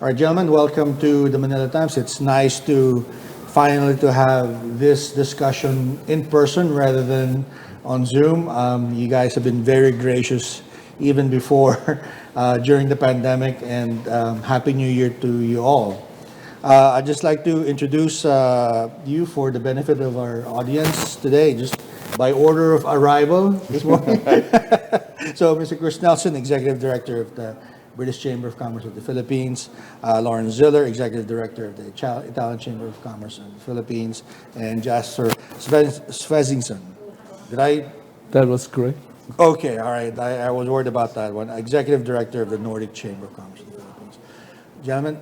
All right, gentlemen, welcome to the Manila Times. It's nice to finally to have this discussion in person rather than on Zoom. You guys have been very gracious even before during the pandemic, and Happy New Year to you all. I'd just like to introduce you for the benefit of our audience today, just by order of arrival this morning. So, Mr. Chris Nelson, Executive Director of the British Chamber of Commerce of the Philippines, Lorens Ziller, Executive Director of the Italian Chamber of Commerce of the Philippines, and Jesper Svenningsen. Did I? That was correct. Okay, all right. I was worried about that one. Executive Director of the Nordic Chamber of Commerce of the Philippines. Gentlemen,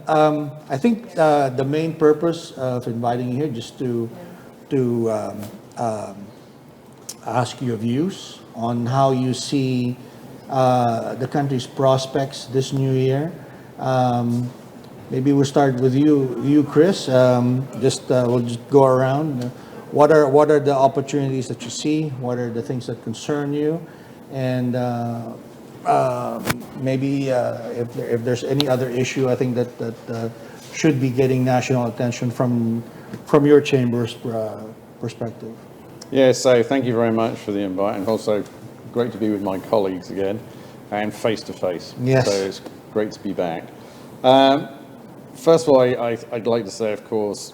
I think the main purpose of inviting you here just to ask your views on how you see the country's prospects this new year. Maybe we'll start with you, Chris. We'll just go around. What are the opportunities that you see? What are the things that concern you? And maybe if there's any other issue, I think that should be getting national attention from your chamber's perspective. Yeah, so thank you very much for the invite, and also great to be with my colleagues again and face to face. Yes. So it's great to be back. First of all, I'd like to say, of course,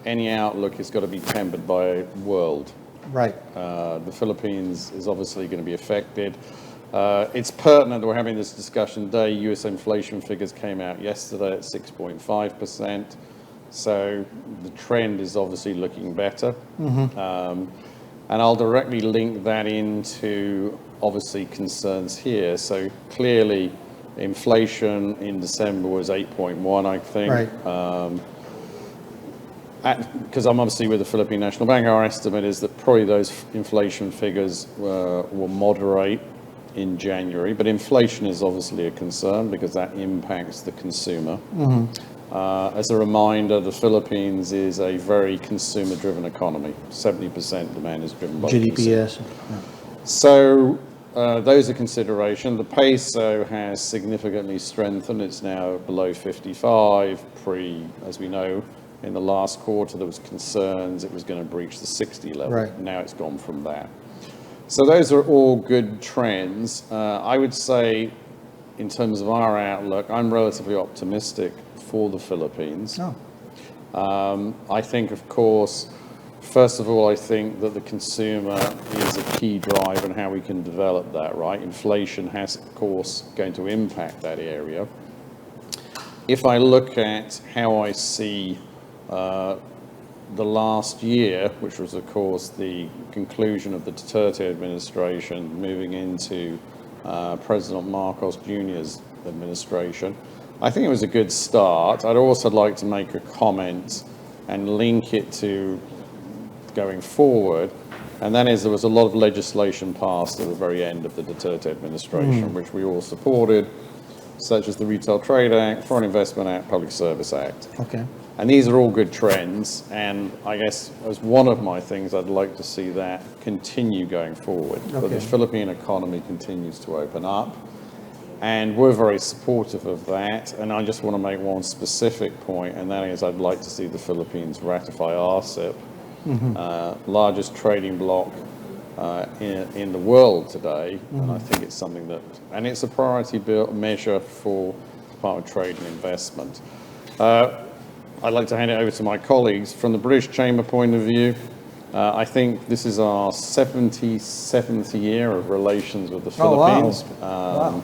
any outlook has got to be tempered by world. Right. The Philippines is obviously going to be affected. It's pertinent that we're having this discussion today. US inflation figures came out yesterday at 6.5%. So the trend is obviously looking better. And I'll directly link that into obviously concerns here. So clearly inflation in December was 8.1, I think. Right. Because I'm obviously with the Philippine National Bank, our estimate is that probably those inflation figures will moderate in January. But inflation is obviously a concern because that impacts the consumer. As a reminder, the Philippines is a very consumer-driven economy. 70% demand is driven by GDP, yes. So those are consideration. The peso has significantly strengthened. It's now below 55. As we know, in the last quarter, there was concerns it was going to breach the 60 level. Right. Now it's gone from that. So those are all good trends. I would say, in terms of our outlook, I'm relatively optimistic for the Philippines. I think, of course, first of all, I think that the consumer is a key driver in how we can develop that, right? Inflation has, of course, going to impact that area. If I look at how I see the last year, which was, of course, the conclusion of the Duterte administration moving into President Marcos Jr.'s administration, I think it was a good start. I'd also like to make a comment and link it to going forward, and that is there was a lot of legislation passed at the very end of the Duterte administration, which we all supported, such as the Retail Trade Act, Foreign Investment Act, Public Service Act. Okay. And these are all good trends, and I guess as one of my things, I'd like to see that continue going forward. That the Philippine economy continues to open up. And we're very supportive of that. And I just want to make one specific point, and that is I'd like to see the Philippines ratify RCEP, largest trading bloc in the world today. And I think it's something that, and it's a priority measure for the Department of Trade and Investment. I'd like to hand it over to my colleagues. From the British Chamber point of view, I think this is our 77th year of relations with the Philippines. Wow.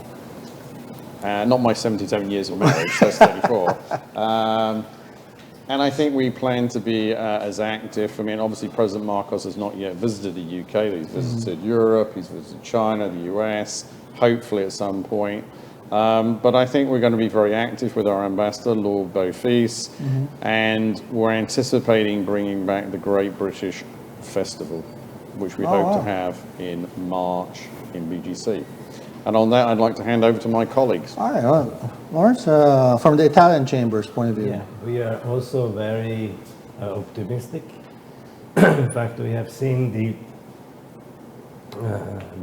Not my 77 years of marriage, that's 34. And I think we plan to be as active. I mean, obviously, President Marcos has not yet visited the UK. He's visited Europe, he's visited China, the US, hopefully at some point. But I think we're going to be very active with our ambassador, Lord Beaufils, and we're anticipating bringing back the Great British Festival, which we hope to have in March in BGC. And on that, I'd like to hand over to my colleagues. All right, Lorens, from the Italian Chamber's point of view. Yeah, we are also very optimistic. In fact, we have seen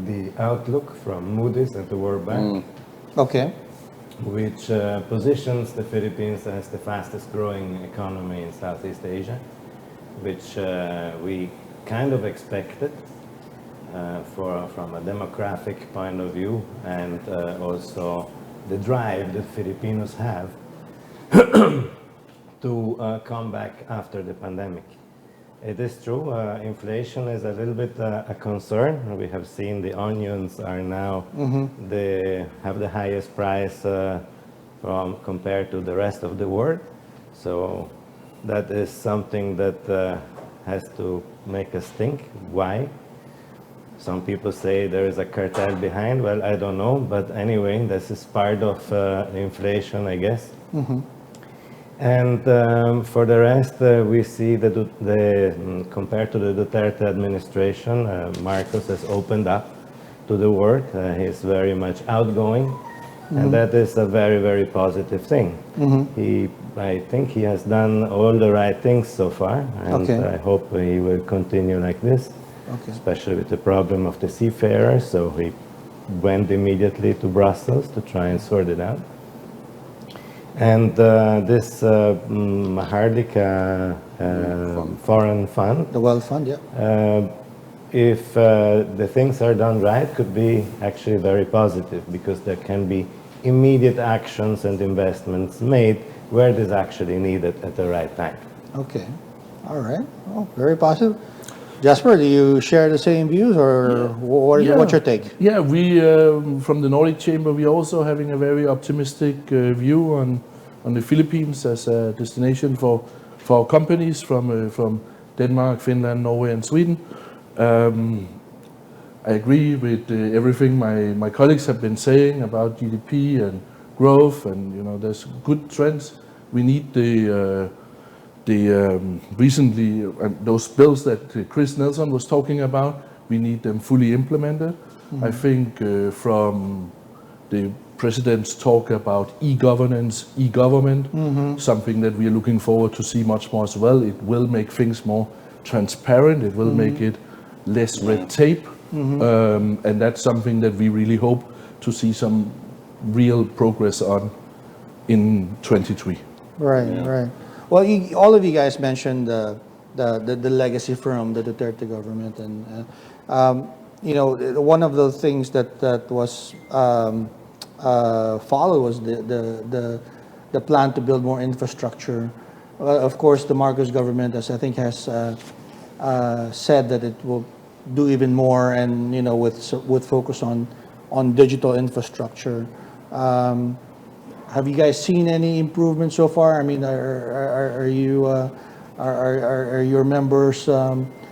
the outlook from Moody's and the World Bank. Okay. which positions the Philippines as the fastest growing economy in Southeast Asia, which we kind of expected from a demographic point of view, and also the drive that Filipinos have to come back after the pandemic. It is true, inflation is a little bit a concern. We have seen the onions are now, they have the highest price compared to the rest of the world. So that is something that has to make us think. Why? Some people say there is a cartel behind. Well, I don't know, but anyway, this is part of inflation, I guess. And for the rest, we see that compared to the Duterte administration, Marcos has opened up to the world. He's very much outgoing, and that is a very, very positive thing. I think he has done all the right things so far, and I hope he will continue like this, especially with the problem of the seafarers. So he went immediately to Brussels to try and sort it out. And this Mahardika foreign fund, The wealth fund, yeah. if the things are done right, could be actually very positive, because there can be immediate actions and investments made where it is actually needed at the right time. Okay, all right. Oh, very positive. Jesper, do you share the same views, or what's your take? Yeah, we from the Nordic Chamber, we are also having a very optimistic view on the Philippines as a destination for our companies from Denmark, Finland, Norway, and Sweden. I agree with everything my colleagues have been saying about GDP and growth, and there's good trends. We need the recently those bills that Chris Nelson was talking about. We need them fully implemented. I think from the president's talk about e-governance, e-government, something that we are looking forward to see much more as well. It will make things more transparent. It will make it less red tape, and that's something that we really hope to see some real progress on in 23. Right. Well, all of you guys mentioned the legacy from the Duterte government, and one of the things that was followed was the plan to build more infrastructure. Of course, the Marcos government, as I think, has said that it will do even more, and with focus on digital infrastructure. Have you guys seen any improvement so far? I mean, are your members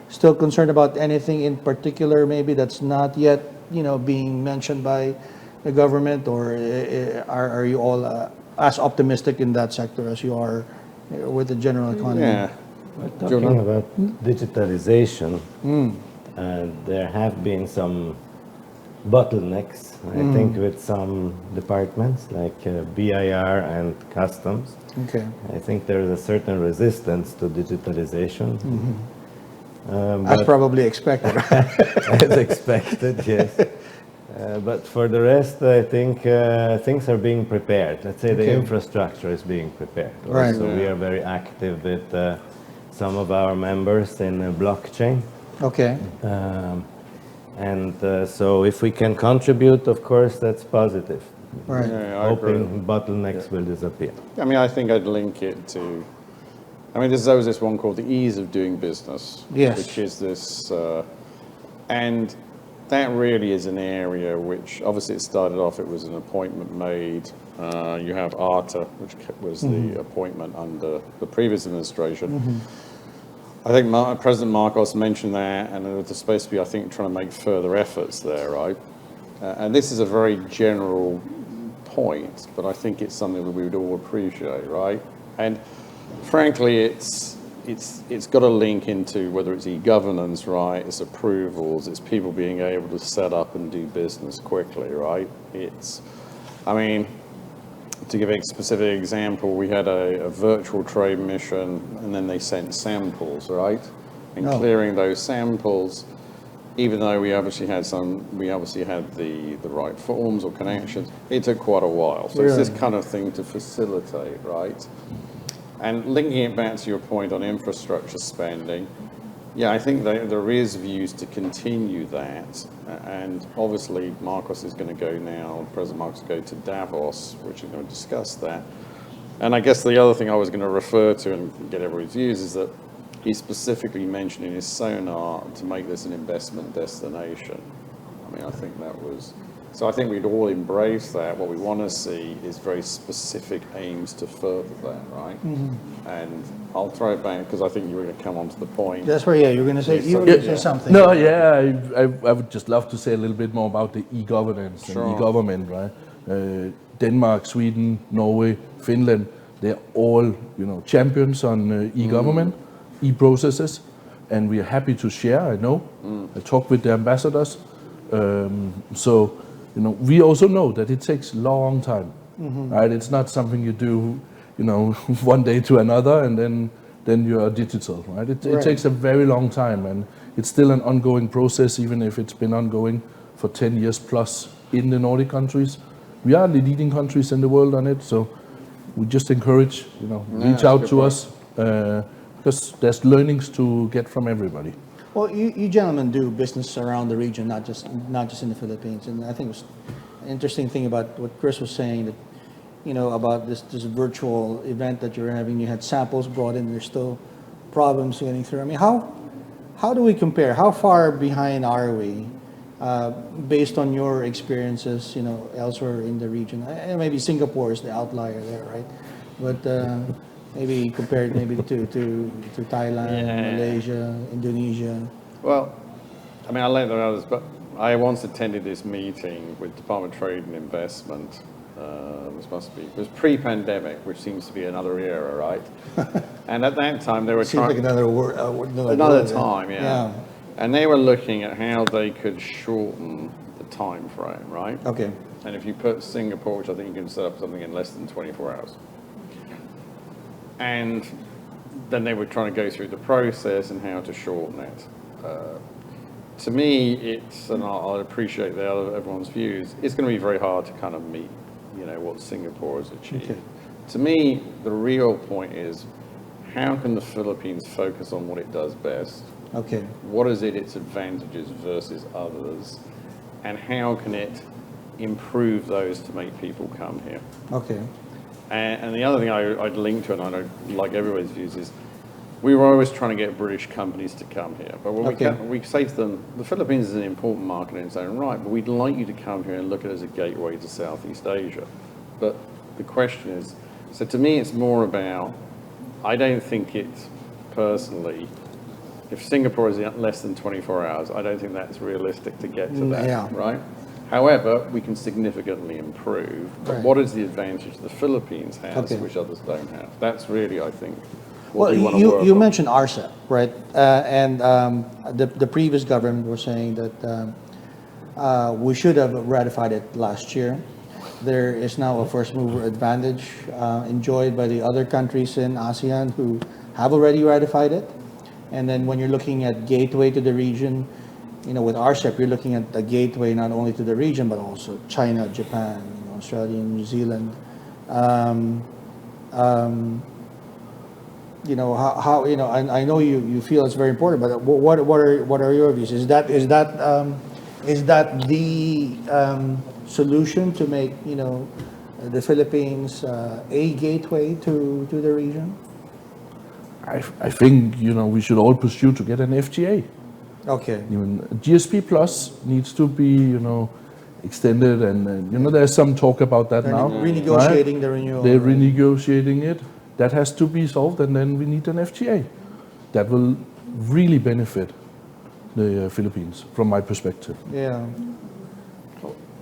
still concerned about anything in particular, maybe that's not yet being mentioned by the government, or are you all as optimistic in that sector as you are with the general economy? Yeah. Talking about digitalization, there have been some bottlenecks, I think, with some departments like BIR and customs. Okay. I think there is a certain resistance to digitalization. As probably expected. As expected, yes. But for the rest, I think things are being prepared. Let's say the infrastructure is being prepared. Right. So we are very active with some of our members in blockchain. Okay. And so if we can contribute, of course, that's positive. Right. Yeah, I agree. Hoping bottlenecks will disappear. I mean, I think I'd link it to, there's always this one called the ease of doing business. Yes. Which is this, and that really is an area which, obviously it started off, it was an appointment made. You have ARTA, which was the appointment under the previous administration. I think President Marcos mentioned that, and there's supposed to be, I think, trying to make further efforts there, right? And this is a very general point, but I think it's something that we would all appreciate, right? And frankly, it's got a link into whether it's e-governance, right? It's approvals, it's people being able to set up and do business quickly, right? To give a specific example, we had a virtual trade mission, and then they sent samples, right? And clearing those samples even though we obviously had the right forms or connections, it took quite a while. So it's this kind of thing to facilitate, right? And linking it back to your point on infrastructure spending, yeah, I think there is views to continue that. And obviously, Marcos is going to go now, President Marcos will go to Davos, which is going to discuss that. And I guess the other thing I was going to refer to and get everybody's views is that he specifically mentioned in his sonar to make this an investment destination. I mean, I think that was... So I think we'd all embrace that. What we want to see is very specific aims to further that, right? And I'll throw it back because I think you were going to come on to the point. That's where, you're going to say, something. No, yeah, I would just love to say a little bit more about the e-governance and e-government, right? Denmark, Sweden, Norway, Finland, they're all, champions on e-government, e-processes, and we are happy to share, I know. I talk with the ambassadors. So, we also know that it takes a long time, right? It's not something you do, one day to another and then you are digital, right? It takes a very long time, and it's still an ongoing process, even if it's been ongoing for 10 years plus in the Nordic countries. We are the leading countries in the world on it, so we just encourage, reach out to us, because there's learnings to get from everybody. Well, you gentlemen do business around the region, not just in the Philippines. And I think it was an interesting thing about what Chris was saying, that, about this virtual event that you're having. You had samples brought in, there's still problems getting through. I mean, how do we compare? How far behind are we, based on your experiences, elsewhere in the region? And maybe Singapore is the outlier there, right? But maybe compared to Thailand, Malaysia, Indonesia. Well, I mean, I'll let the others, but I once attended this meeting with Department of Trade and Investment. It was pre-pandemic, which seems to be another era, right? And at that time they were Seems like another word. Another time, yeah. And they were looking at how they could shorten the time frame, right? Okay. And if you put Singapore, which I think you can set up something in less than 24 hours. And then they were trying to go through the process and how to shorten it. To me, and I'll appreciate everyone's views, it's going to be very hard to kind of meet, what Singapore has achieved. Okay. To me, the real point is, how can the Philippines focus on what it does best? Okay. What is its advantages versus others? And how can it improve those to make people come here? Okay. And the other thing I'd link to, and I know, like everybody's views, is we were always trying to get British companies to come here. But when we say to them, the Philippines is an important market in its own right, but we'd like you to come here and look at it as a gateway to Southeast Asia. But the question is, so to me it's more about, I don't think it's personally, if Singapore is less than 24 hours, I don't think that's realistic to get to that, right? However, we can significantly improve. But what is the advantage the Philippines has, which others don't have? That's really, I think, what we want to work on. You mentioned RCEP, right? And the previous government was saying that we should have ratified it last year. There is now a first mover advantage enjoyed by the other countries in ASEAN who have already ratified it. And then when you're looking at gateway to the region, with RCEP, you're looking at a gateway not only to the region, but also China, Japan, Australia, New Zealand. How I know you feel it's very important, but what are your views? Is that the solution to make the Philippines a gateway to the region? I think we should all pursue to get an FTA. Okay. Even GSP Plus needs to be extended, and there's some talk about that now. Renegotiating the renewal. They're renegotiating it. That has to be solved, and then we need an FTA. That will really benefit the Philippines, from my perspective. Yeah.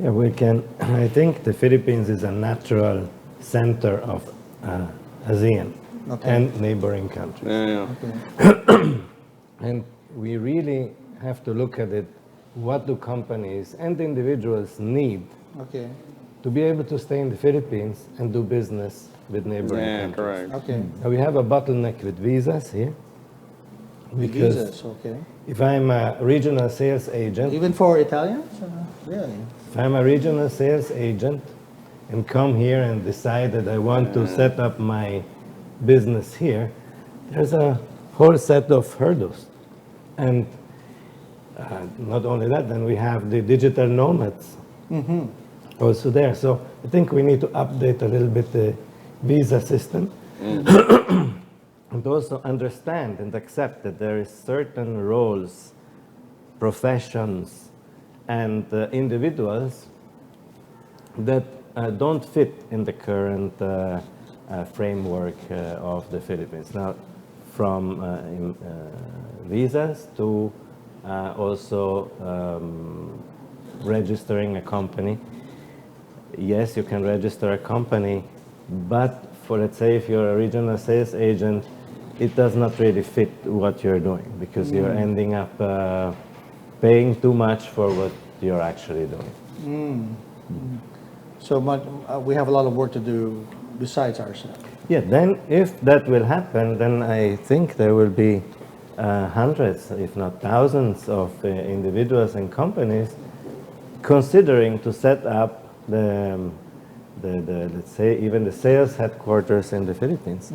Yeah, we can. I think the Philippines is a natural center of ASEAN and neighboring countries. Yeah. Okay. And we really have to look at it. What do companies and individuals need to be able to stay in the Philippines and do business with neighboring countries? Correct. Okay. We have a bottleneck with visas here. Because Visas, okay. if I'm a regional sales agent, Even for Italians? Really? if I'm a regional sales agent and come here and decide that I want to set up my business here, there's a whole set of hurdles. And not only that, then we have the digital nomads also there. So I think we need to update a little bit the visa system and also understand and accept that there is certain roles, professions, and individuals that don't fit in the current framework of the Philippines. Now, from visas to also registering a company. Yes, you can register a company, but for, let's say, if you're a regional sales agent, it does not really fit what you're doing because you're ending up paying too much for what you're actually doing. So we have a lot of work to do besides ourselves. Yeah, then if that will happen, then I think there will be hundreds, if not thousands, of individuals and companies considering to set up the let's say even the sales headquarters in the Philippines.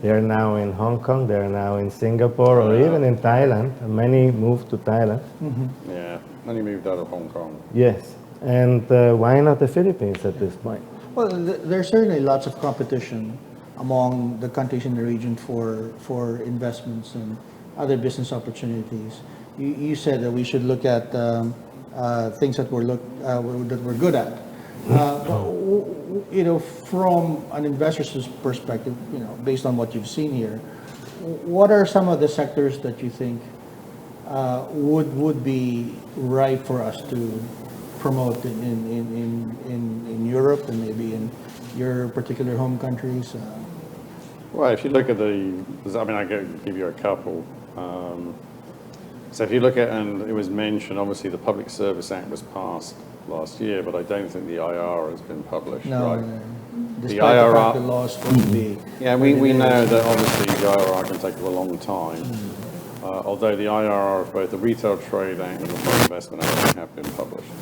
They are now in Hong Kong, they are now in Singapore, or even in Thailand. Many moved to Thailand. Yeah, many moved out of Hong Kong. Yes, and why not the Philippines at this point? Well, there's certainly lots of competition among the countries in the region for investments and other business opportunities. You said that we should look at things that we're good at. From an investor's perspective, based on what you've seen here, what are some of the sectors that you think would be right for us to promote in Europe and maybe in your particular home countries? Well, if you look at I can give you a couple. So if you look at, and it was mentioned, obviously the Public Service Act was passed last year, but I don't think the IR has been published, right? Despite the fact the law is supposed to be. Yeah, we know that obviously the IRR can take a long time. Although the IRR of both the Retail Trade Act and the Foreign Investment Act have been published,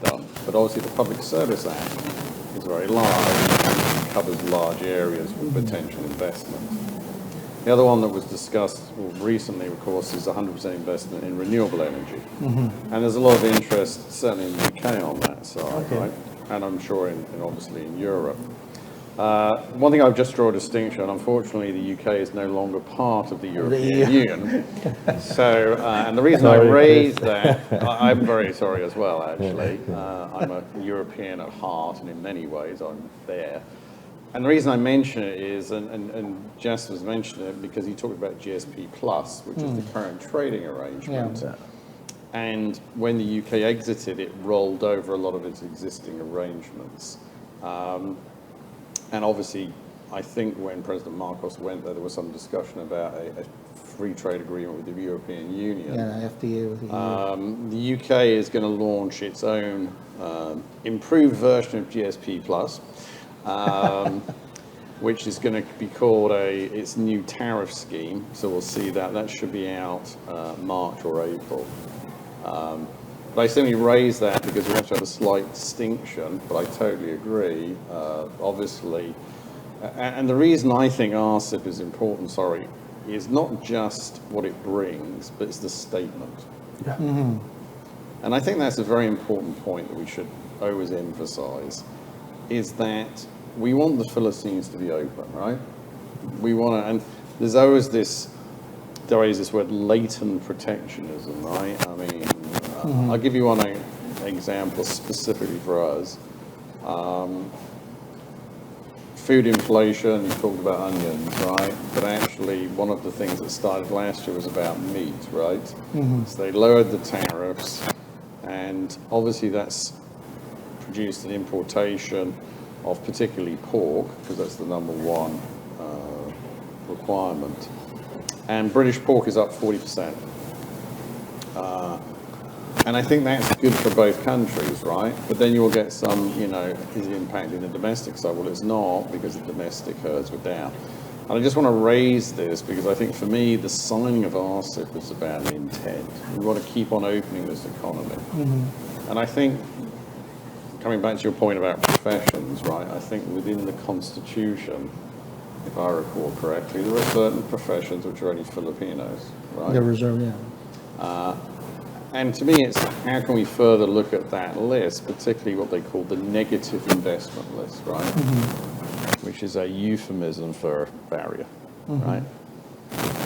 done. But obviously the Public Service Act is very large and covers large areas with potential investment. The other one that was discussed recently, of course, is 100% investment in renewable energy. And there's a lot of interest, certainly in the UK on that side, right? And I'm sure obviously in Europe. One thing I've just drawn a distinction, unfortunately the UK is no longer part of the European Union. So, and the reason I raised that, I'm very sorry as well actually. I'm a European at heart and in many ways I'm there. And the reason I mention it is, and Jesper's mentioned it because he talked about GSP Plus, which is the current trading arrangement. Yeah. And when the UK exited, it rolled over a lot of its existing arrangements. And obviously, I think when President Marcos went there was some discussion about a free trade agreement with the European Union. Yeah, FTA with the EU. The UK is going to launch its own improved version of GSP Plus. Which is going to be called its new tariff scheme. So we'll see that should be out March or April. But I simply raise that because we have to have a slight distinction, but I totally agree, obviously. And the reason I think RCEP is important, is not just what it brings, but it's the statement. Yeah. And I think that's a very important point that we should always emphasize, is that we want the Philippines to be open, right? We want to, and there's always this, there is this word latent protectionism, right? I mean, I'll give you one example specifically for us. Food inflation, you talked about onions, right? But actually, one of the things that started last year was about meat, right? So they lowered the tariffs, and obviously that's produced an importation of particularly pork, because that's the number one requirement. And British pork is up 40%. And I think that's good for both countries, right? But then you will get some, is it impacting the domestic side? Well, it's not, because the domestic herds were down. And I just want to raise this because I think for me, the signing of RCEP was about the intent. We want to keep on opening this economy. And I think, coming back to your point about professions, right, I think within the Constitution, if I recall correctly, there are certain professions which are only Filipinos, right? The reserve, yeah. And to me, it's how can we further look at that list, particularly what they call the negative investment list, right? Which is a euphemism for barrier, right?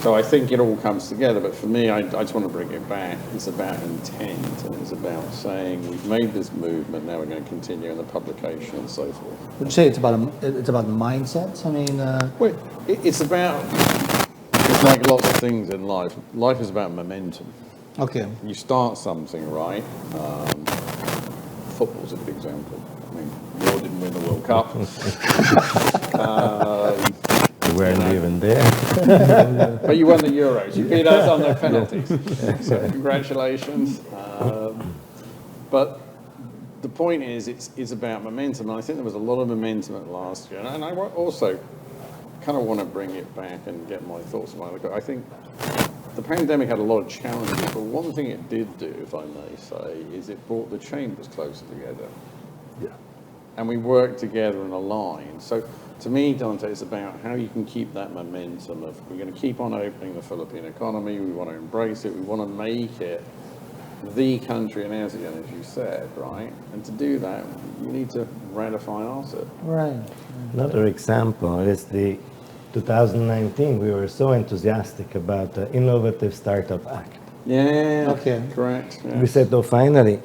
So I think it all comes together, but for me, I just want to bring it back. It's about intent, and it's about saying we've made this movement, now we're going to continue in the publication and so forth. Would you say it's about mindsets? I mean, Well, it's like lots of things in life. Life is about momentum. okay. You start something, right? Football's a good example. I mean, we all didn't win the World Cup. We weren't even there. But you won the Euros. You beat us on the penalties. So congratulations. But the point is, it's about momentum. And I think there was a lot of momentum at last year. And I also kind of want to bring it back and get my thoughts about it. I think the pandemic had a lot of challenges, but one thing it did do, if I may say, is it brought the chambers closer together. Yeah. And we worked together and aligned. So to me, Dante, it's about how you can keep that momentum of we're going to keep on opening the Philippine economy, we want to embrace it, we want to make it the country in ASEAN, as you said, right? And to do that, you need to ratify RCEP. Right. Another example is the 2019. We were so enthusiastic about the Innovative Startup Act. Yeah, Okay. correct. Yeah. We said, oh, finally,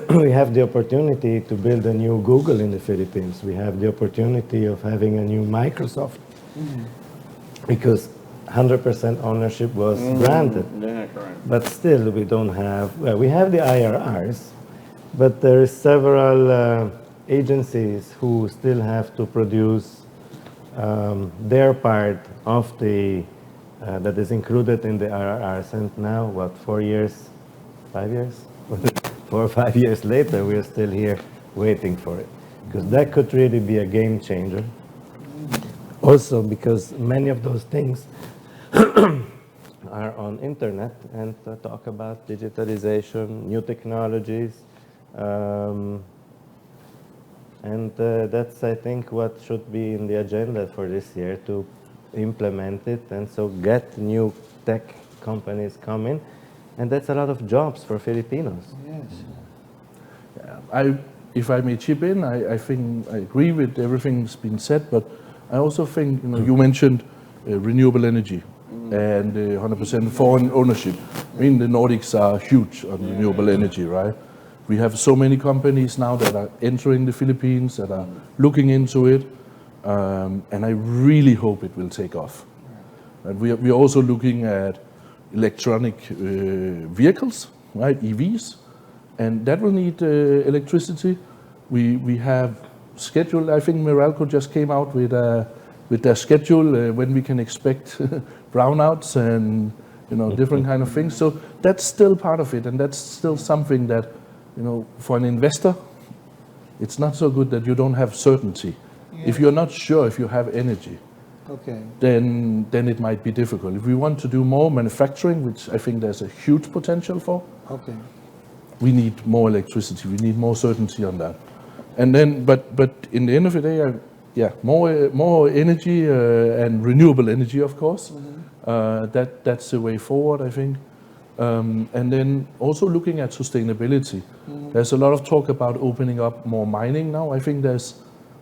we have the opportunity to build a new Google in the Philippines. We have the opportunity of having a new Microsoft. Because 100% ownership was granted. Yeah, correct. But still, we don't have, well, we have the IRRs, but there is several agencies who still have to produce their part of the, that is included in the IRRs. And now, what, 4 years, 5 years? 4 or 5 years later, we are still here waiting for it. Because that could really be a game changer. Also, because many of those things are on internet and talk about digitalization, new technologies, and that's, I think, what should be in the agenda for this year, to implement it and so get new tech companies coming, and that's a lot of jobs for Filipinos. Yes. If I may chip in, I think I agree with everything that's been said, but I also think, you mentioned renewable energy and 100% foreign ownership. I mean, the Nordics are huge on renewable energy, right? We have so many companies now that are entering the Philippines, that are looking into it, and I really hope it will take off. And we are also looking at electronic vehicles, right, EVs, and that will need electricity. We have scheduled, I think Meralco just came out with their schedule when we can expect brownouts and different kind of things. So that's still part of it, and that's still something that, for an investor, it's not so good that you don't have certainty. Yeah. If you're not sure if you have energy, Okay. then it might be difficult. If we want to do more manufacturing, which I think there's a huge potential for, Okay. we need more electricity. We need more certainty on that. And then, but in the end of the day, more energy and renewable energy, of course. That's the way forward, I think. And then also looking at sustainability. There's a lot of talk about opening up more mining now. I think there's,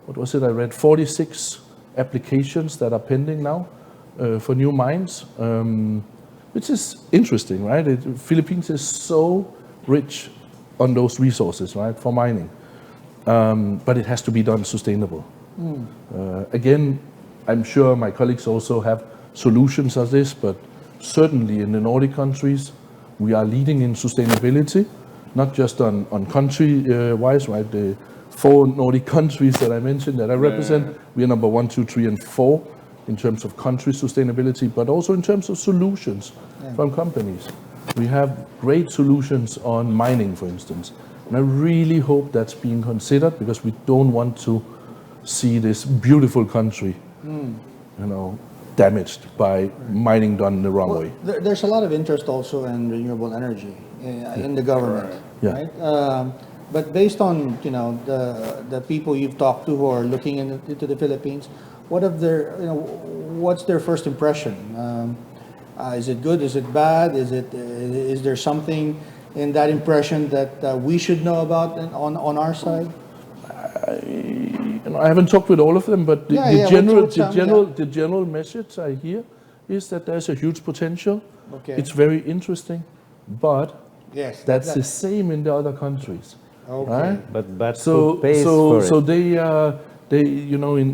what was it I read, 46 applications that are pending now for new mines, which is interesting, right? Philippines is so rich on those resources, right, for mining. But it has to be done sustainable. Again, I'm sure my colleagues also have solutions of this, but certainly in the Nordic countries, we are leading in sustainability, not just on country-wise, right? The 4 Nordic countries that I mentioned that I represent, we are number 1, 2, 3, and 4 in terms of country sustainability, but also in terms of solutions from companies. We have great solutions on mining, for instance. And I really hope that's being considered, because we don't want to see this beautiful country, damaged by mining done the wrong way. There's a lot of interest also in renewable energy in the government, Yeah. right? But based on the people you've talked to who are looking into the Philippines, what's their first impression? Is it good? Is it bad? Is there something in that impression that we should know about on our side? I haven't talked with all of them, but the general message I hear is that there's a huge potential. Okay. It's very interesting, but Yes, that's the same in the other countries. Okay. Right? But So who pays for so it? they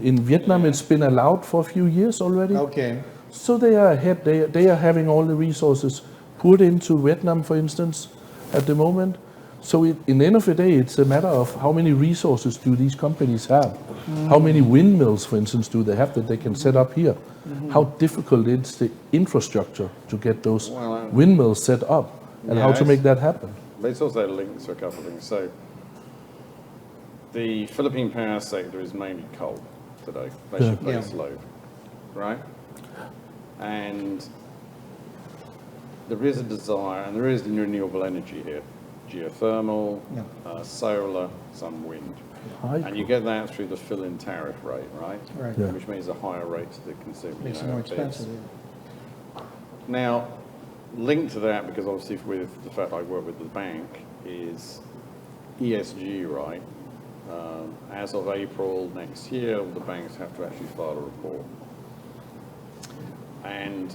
in Vietnam it's been allowed for a few years already. Okay. So they are ahead. They are having all the resources put into Vietnam, for instance, at the moment. So in the end of the day, it's a matter of how many resources do these companies have? How many windmills, for instance, do they have that they can set up here? How difficult is the infrastructure to get those windmills set up, and how to make that happen? But it's also linked to a couple of things. So the Philippine power sector is mainly coal today, basic base load, right? And there is a desire, and there is renewable energy here, geothermal, solar, some wind. And you get that through the fill-in tariff rate, right? Right. Yeah. Which means a higher rate to the consumer. Makes it more expensive. Now, linked to that, because obviously with the fact I work with the bank, is ESG, right? As of April next year, the banks have to actually file a report. And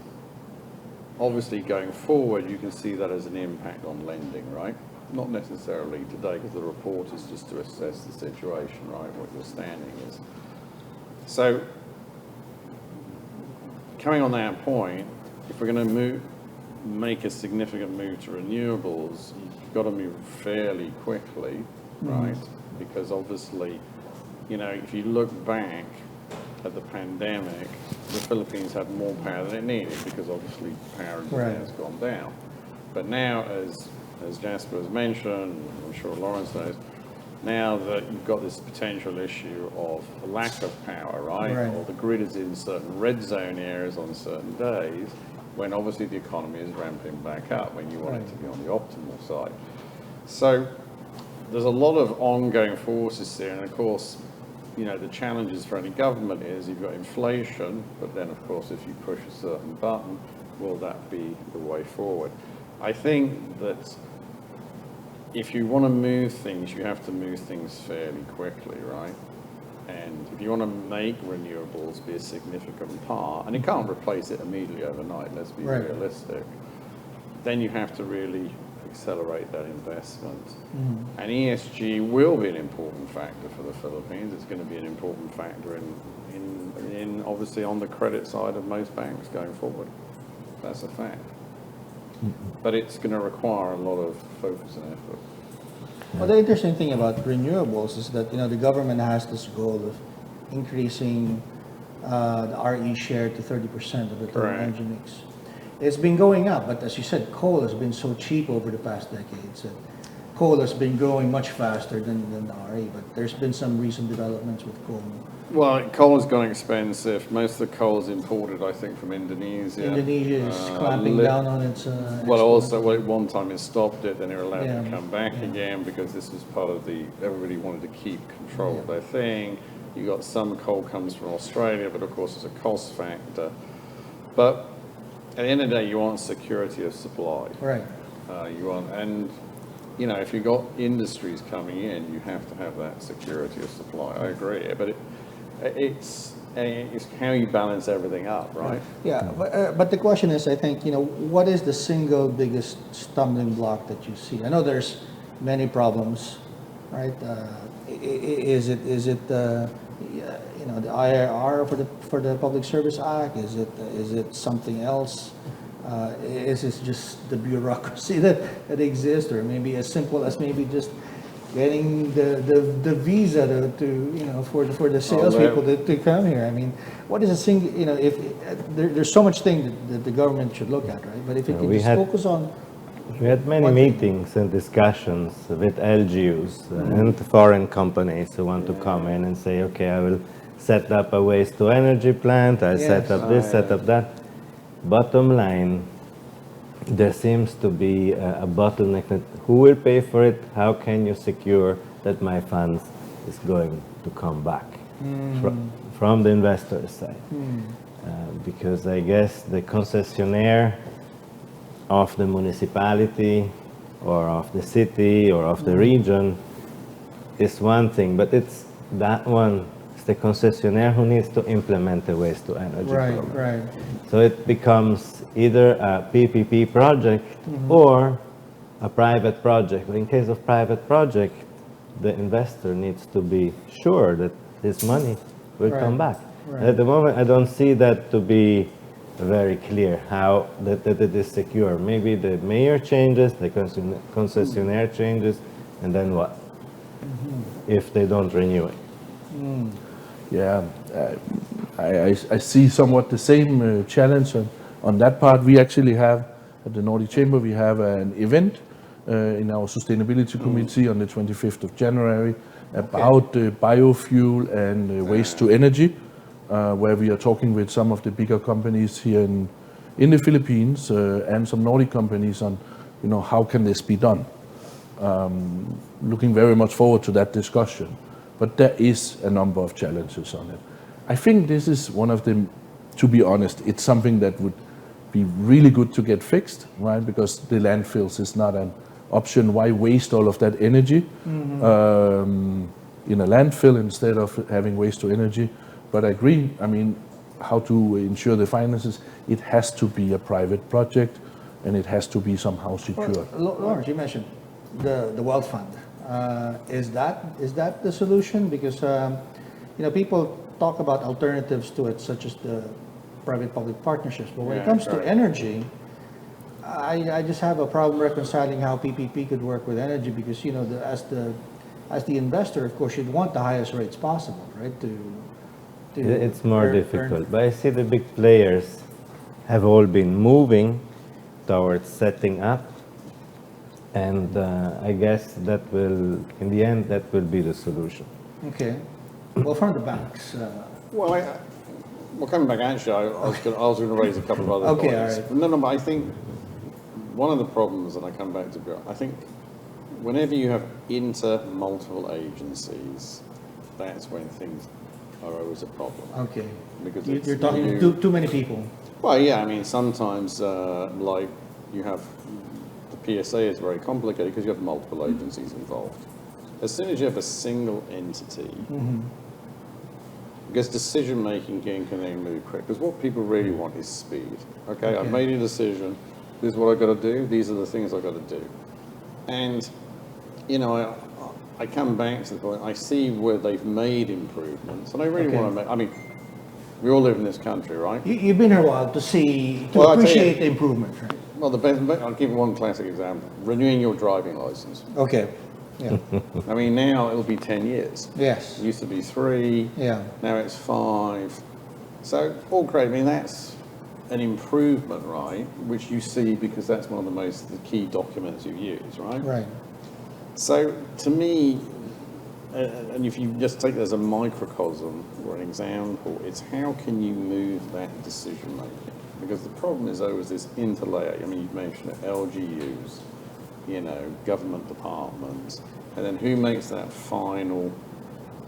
obviously going forward, you can see that as an impact on lending, right? Not necessarily today, because the report is just to assess the situation, right, what your standing is. So, coming on that point, if we're going to make a significant move to renewables, you've got to move fairly quickly, right? Because obviously, if you look back at the pandemic, the Philippines had more power than it needed, because obviously power in Japan has gone down. But now, as Jesper has mentioned, I'm sure Lorens knows, now that you've got this potential issue of a lack of power, right? Or the grid is in certain red zone areas on certain days, when obviously the economy is ramping back up, when you want it to be on the optimal side. So there's a lot of ongoing forces there, and of course, the challenges for any government is you've got inflation, but then of course if you push a certain button, will that be the way forward? I think that if you want to move things, you have to move things fairly quickly, right? And if you want to make renewables be a significant part, and you can't replace it immediately overnight, let's be realistic, then you have to really accelerate that investment. And ESG will be an important factor for the Philippines. It's going to be an important factor in obviously on the credit side of most banks going forward. That's a fact. But it's going to require a lot of focus and effort. Well, the interesting thing about renewables is that the government has this goal of increasing the RE share to 30% of the total energy mix. It's been going up, but as you said, coal has been so cheap over the past decades that coal has been growing much faster than the RE. But there's been some recent developments with coal. Well, coal has gone expensive. Most of the coal is imported, I think, from Indonesia. Indonesia is clamping down on its at one time it stopped it, then they were allowed to come back again, because this was part of everybody wanted to keep control of their thing. You got some coal comes from Australia, but of course it's a cost factor. But at the end of the day, you want security of supply. Right. If you've got industries coming in, you have to have that security of supply. I agree, but it's how you balance everything up, right? Yeah, but the question is, I think, what is the single biggest stumbling block that you see? I know there's many problems, right? Is it the IRR for the Public Service Act? Is it something else? Is it just the bureaucracy that exists, or maybe as simple as maybe just getting the visa for the salespeople to come here? I mean, what is a single? If there's so much thing that the government should look at, right? But if it can just focus on. We had many meetings and discussions with LGUs and foreign companies who want to come in and say, okay, I will set up a waste to energy plant, I set Yes. up this, set up that. Bottom line, there seems to be a bottleneck that who will pay for it? How can you secure that my funds is going to come back from the investor side? Because I guess the concessionaire of the municipality or of the city or of the region is one thing, but it's that one, it's the concessionaire who needs to implement the waste to energy program. Right. So it becomes either a PPP project or a private project. In case of private project, the investor needs to be sure that his money will come back. Right. At the moment, I don't see that to be very clear how that it is secure. Maybe the mayor changes, the concessionaire changes, and then what? If they don't renew it. Yeah, I see somewhat the same challenge on that part. We actually have, at the Nordic Chamber, we have an event in our Sustainability Committee on the 25th of January about biofuel and waste to energy, where we are talking with some of the bigger companies here in the Philippines and some Nordic companies on, how can this be done? Looking very much forward to that discussion. But there is a number of challenges on it. I think this is one of them, to be honest, it's something that would be really good to get fixed, right? Because the landfills is not an option. Why waste all of that energy in a landfill instead of having waste to energy? But I agree, how to ensure the finances, it has to be a private project and it has to be somehow secured. Lorens, you mentioned the wealth fund. Is that the solution? Because people talk about alternatives to it, such as the private-public partnerships. But when it comes to energy, I just have a problem reconciling how PPP could work with energy. Because as the investor, of course, you'd want the highest rates possible, right? It's more difficult. But I see the big players have all been moving towards setting up. And I guess that will, in the end, that will be the solution. Okay. Well, from the banks. Well, coming back, actually, I was going to raise a couple of other Okay, points. all right. No, but I think one of the problems, and I come back to, I think whenever you have multiple agencies, that's when things are always a problem. Okay. Because You're talking to too many people. Well, yeah, sometimes, like, you have, the PSA is very complicated because you have multiple agencies involved. As soon as you have a single entity, because decision-making can then move quick. Because what people really want is speed. Okay, I've made a decision, this is what I've got to do, these are the things I've got to do. And, I come back to the point, I see where they've made improvements, and I really want to make, we all live in this country, right? You've been here a while to appreciate the improvement, right? Well, I'll give you one classic example. Renewing your driving license. Okay. Yeah. Now it'll be 10 years. Yes. It used to be 3. Yeah. Now it's 5. So all great. That's an improvement, right? Which you see because that's one of the key documents you use, right? Right. So to me, and if you just take it as a microcosm or an example, it's how can you move that decision making? Because the problem is always this interlayer. You've mentioned it, LGUs, government departments, and then who makes that final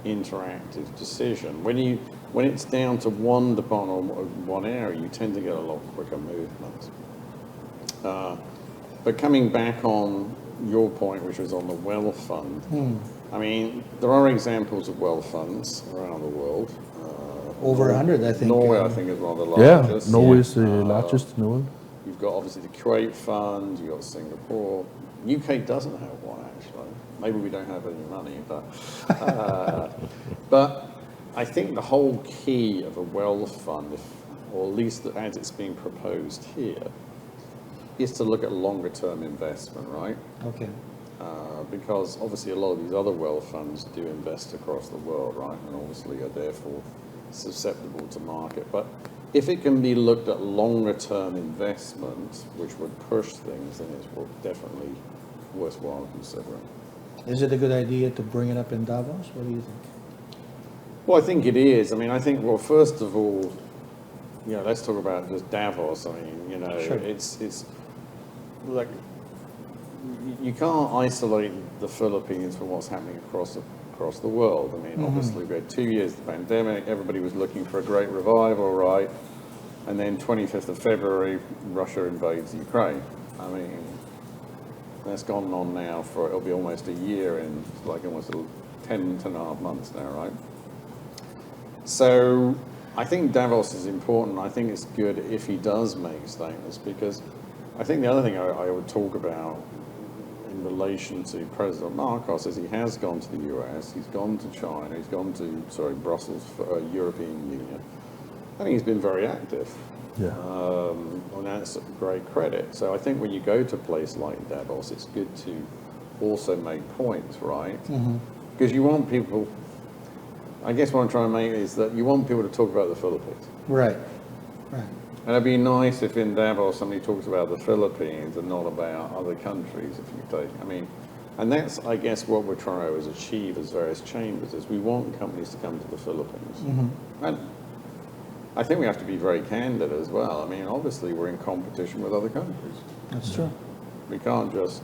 interactive decision? When it's down to one department or one area, you tend to get a lot quicker movement. But coming back on your point, which was on the wealth fund, there are examples of wealth funds around the world. Over 100, I think. Norway, I think, is one of the largest. Yeah, Norway is the largest in the world. You've got obviously the Kuwait Fund, you've got Singapore. UK doesn't have one, actually. Maybe we don't have any money, but I think the whole key of a wealth fund, or at least as it's being proposed here, is to look at longer term investment, right? Okay. Because obviously a lot of these other wealth funds do invest across the world, right? And obviously are therefore susceptible to market. But if it can be looked at longer term investment, which would push things, then it's definitely worthwhile considering. Is it a good idea to bring it up in Davos? What do you think? Well, I think it is. I mean, I think, well, first of all, let's talk about just Davos. I mean, Sure. it's like you can't isolate the Philippines from what's happening across the world. I mean, obviously we had 2 years of the pandemic. Everybody was looking for a great revival, right? And then 25th of February, Russia invades Ukraine. I mean, that's gone on now it'll be almost a year in like almost 10 and a half months now, right? So I think Davos is important. I think it's good if he does make statements, because I think the other thing I would talk about in relation to President Marcos is he has gone to the US, he's gone to China, he's gone to, Brussels, for European Union. I think he's been very active. Yeah. And that's great credit. So I think when you go to a place like Davos, it's good to also make points, right? Because you want people, I guess what I'm trying to make is that you want people to talk about the Philippines. Right. Right. And it'd be nice if in Davos somebody talks about the Philippines and not about other countries, if you take, and that's, I guess, what we're trying to achieve as various chambers, is we want companies to come to the Philippines. And I think we have to be very candid as well. I mean, obviously we're in competition with other countries. That's true. We can't just,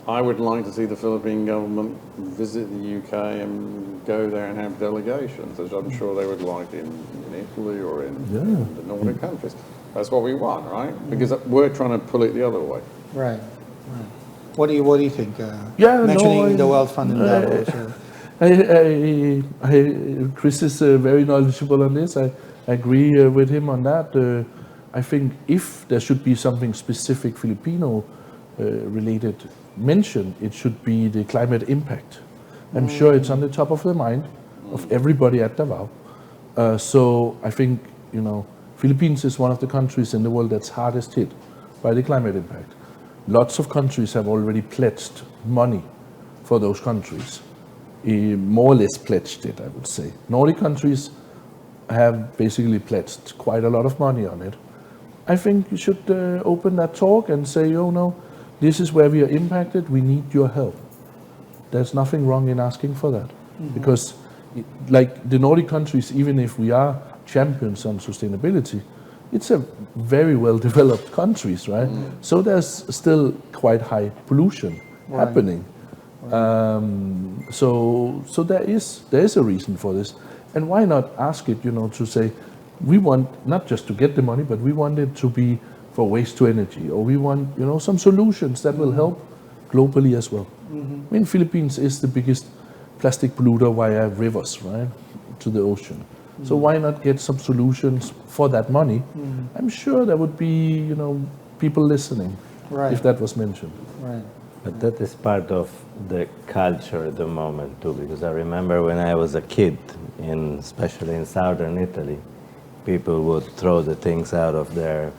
I would like to see the Philippine government visit the UK and go there and have delegations, as I'm sure they would like in Italy or in the Nordic countries. That's what we want, right? Because we're trying to pull it the other way. Right. Right. What do you think? no, Mentioning the World Fund in Davos. Chris is very knowledgeable on this. I agree with him on that. I think if there should be something specific Filipino related mentioned, it should be the climate impact. I'm sure it's on the top of the mind of everybody at Davao. So I think, Philippines is one of the countries in the world that's hardest hit by the climate impact. Lots of countries have already pledged money for those countries. More or less pledged it, I would say. Nordic countries have basically pledged quite a lot of money on it. I think you should open that talk and say, this is where we are impacted, we need your help. There's nothing wrong in asking for that. Because like the Nordic countries, even if we are champions on sustainability, it's a very well developed countries, right? So there's still quite high pollution happening. So there is a reason for this. And why not ask it, to say, we want not just to get the money, but we want it to be for waste to energy, or we want, some solutions that will help globally as well. I mean, Philippines is the biggest plastic polluter via rivers, right, to the ocean. So why not get some solutions for that money? I'm sure there would be, people listening if that was mentioned. Right. But that is part of the culture at the moment too, because I remember when I was a kid, especially in southern Italy, people would throw the things out of their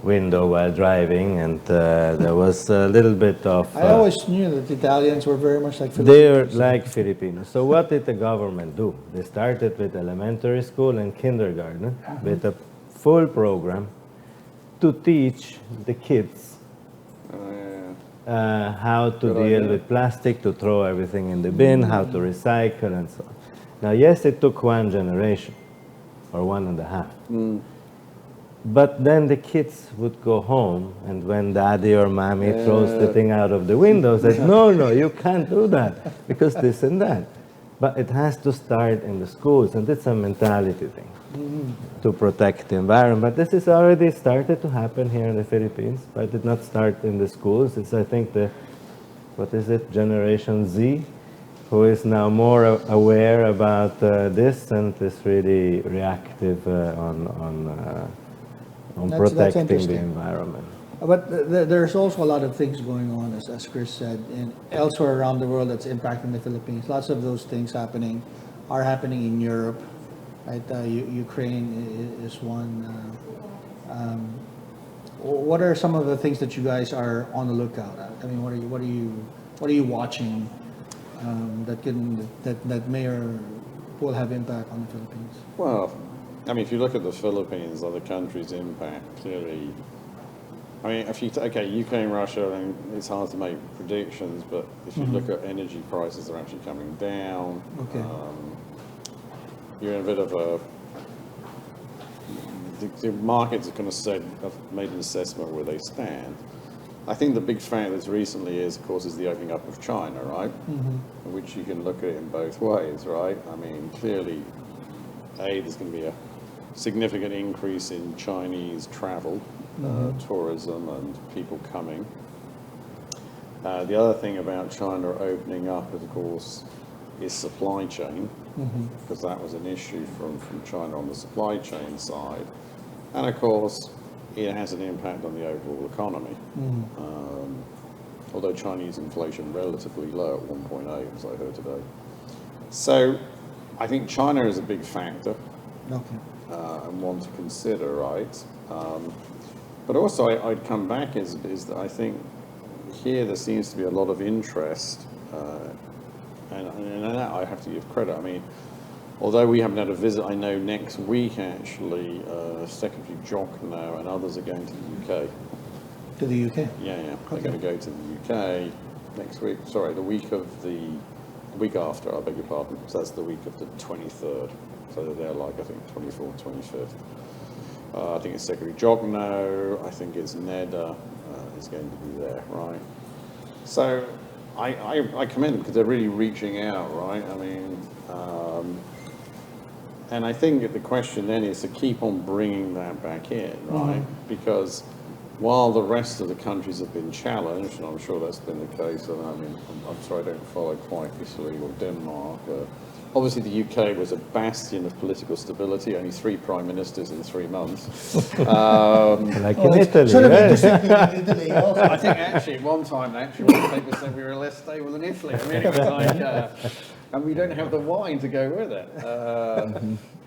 window while driving, and there was a little bit of... I always knew that Italians were very much like Filipinos. They're like Filipinos. So what did the government do? They started with elementary school and kindergarten with a full program to teach the kids how to deal with plastic, to throw everything in the bin, how to recycle, and so on. Now, yes, it took one generation, or 1.5. But then the kids would go home, and when daddy or mommy throws the thing out of the window, says, no, you can't do that, because this and that. But it has to start in the schools, and it's a mentality thing to protect the environment. But this is already started to happen here in the Philippines, but it did not start in the schools. It's, I think, Generation Z, who is now more aware about this and is really reactive on protecting the environment. But there's also a lot of things going on, as Chris said, and elsewhere around the world that's impacting the Philippines. Lots of those things are happening in Europe. Right? Ukraine is one. What are some of the things that you guys are on the lookout at? I mean, what are you watching that may or will have impact on the Philippines? Well, I mean, if you look at the Philippines, other countries' impact, clearly I mean, if you okay, UK and Russia, and it's hard to make predictions, but if you look at energy prices, they're actually coming down. Okay. You're in a bit of a. The markets are going to have made an assessment where they stand. I think the big factor that's recently is, of course, is the opening up of China, right? Which you can look at it in both ways, right? I mean, clearly, there's going to be a significant increase in Chinese travel, tourism, and people coming. The other thing about China opening up, of course, is supply chain, because that was an issue from China on the supply chain side. And of course, it has an impact on the overall economy. Although Chinese inflation relatively low at 1.8, as I heard today. So I think China is a big factor. Okay. And one to consider, right? But also I'd come back is that I think here there seems to be a lot of interest, and that I have to give credit. I mean, although we haven't had a visit, I know next week actually Secretary Jokno and others are going to the UK. To the UK? Yeah, Okay. they're going to go to the UK next week. Sorry, the week after, I beg your pardon. So that's the week of the 23rd. So they're like, I think, 24th, 25th. I think it's Secretary Jokno, I think it's Neda is going to be there, right? So I commend them because they're really reaching out, right? I mean, and I think the question then is to keep on bringing that back in, right? Because while the rest of the countries have been challenged, and I'm sure that's been the case, and I mean, I'm sorry I don't follow quite Italy or Denmark. Obviously, the UK was a bastion of political stability, only 3 prime ministers in 3 months. Like in Italy, Should have been right? distributed in Italy also. I think actually at one time, one paper said we were less stable than Italy. I mean, it was like, and we don't have the wine to go with it.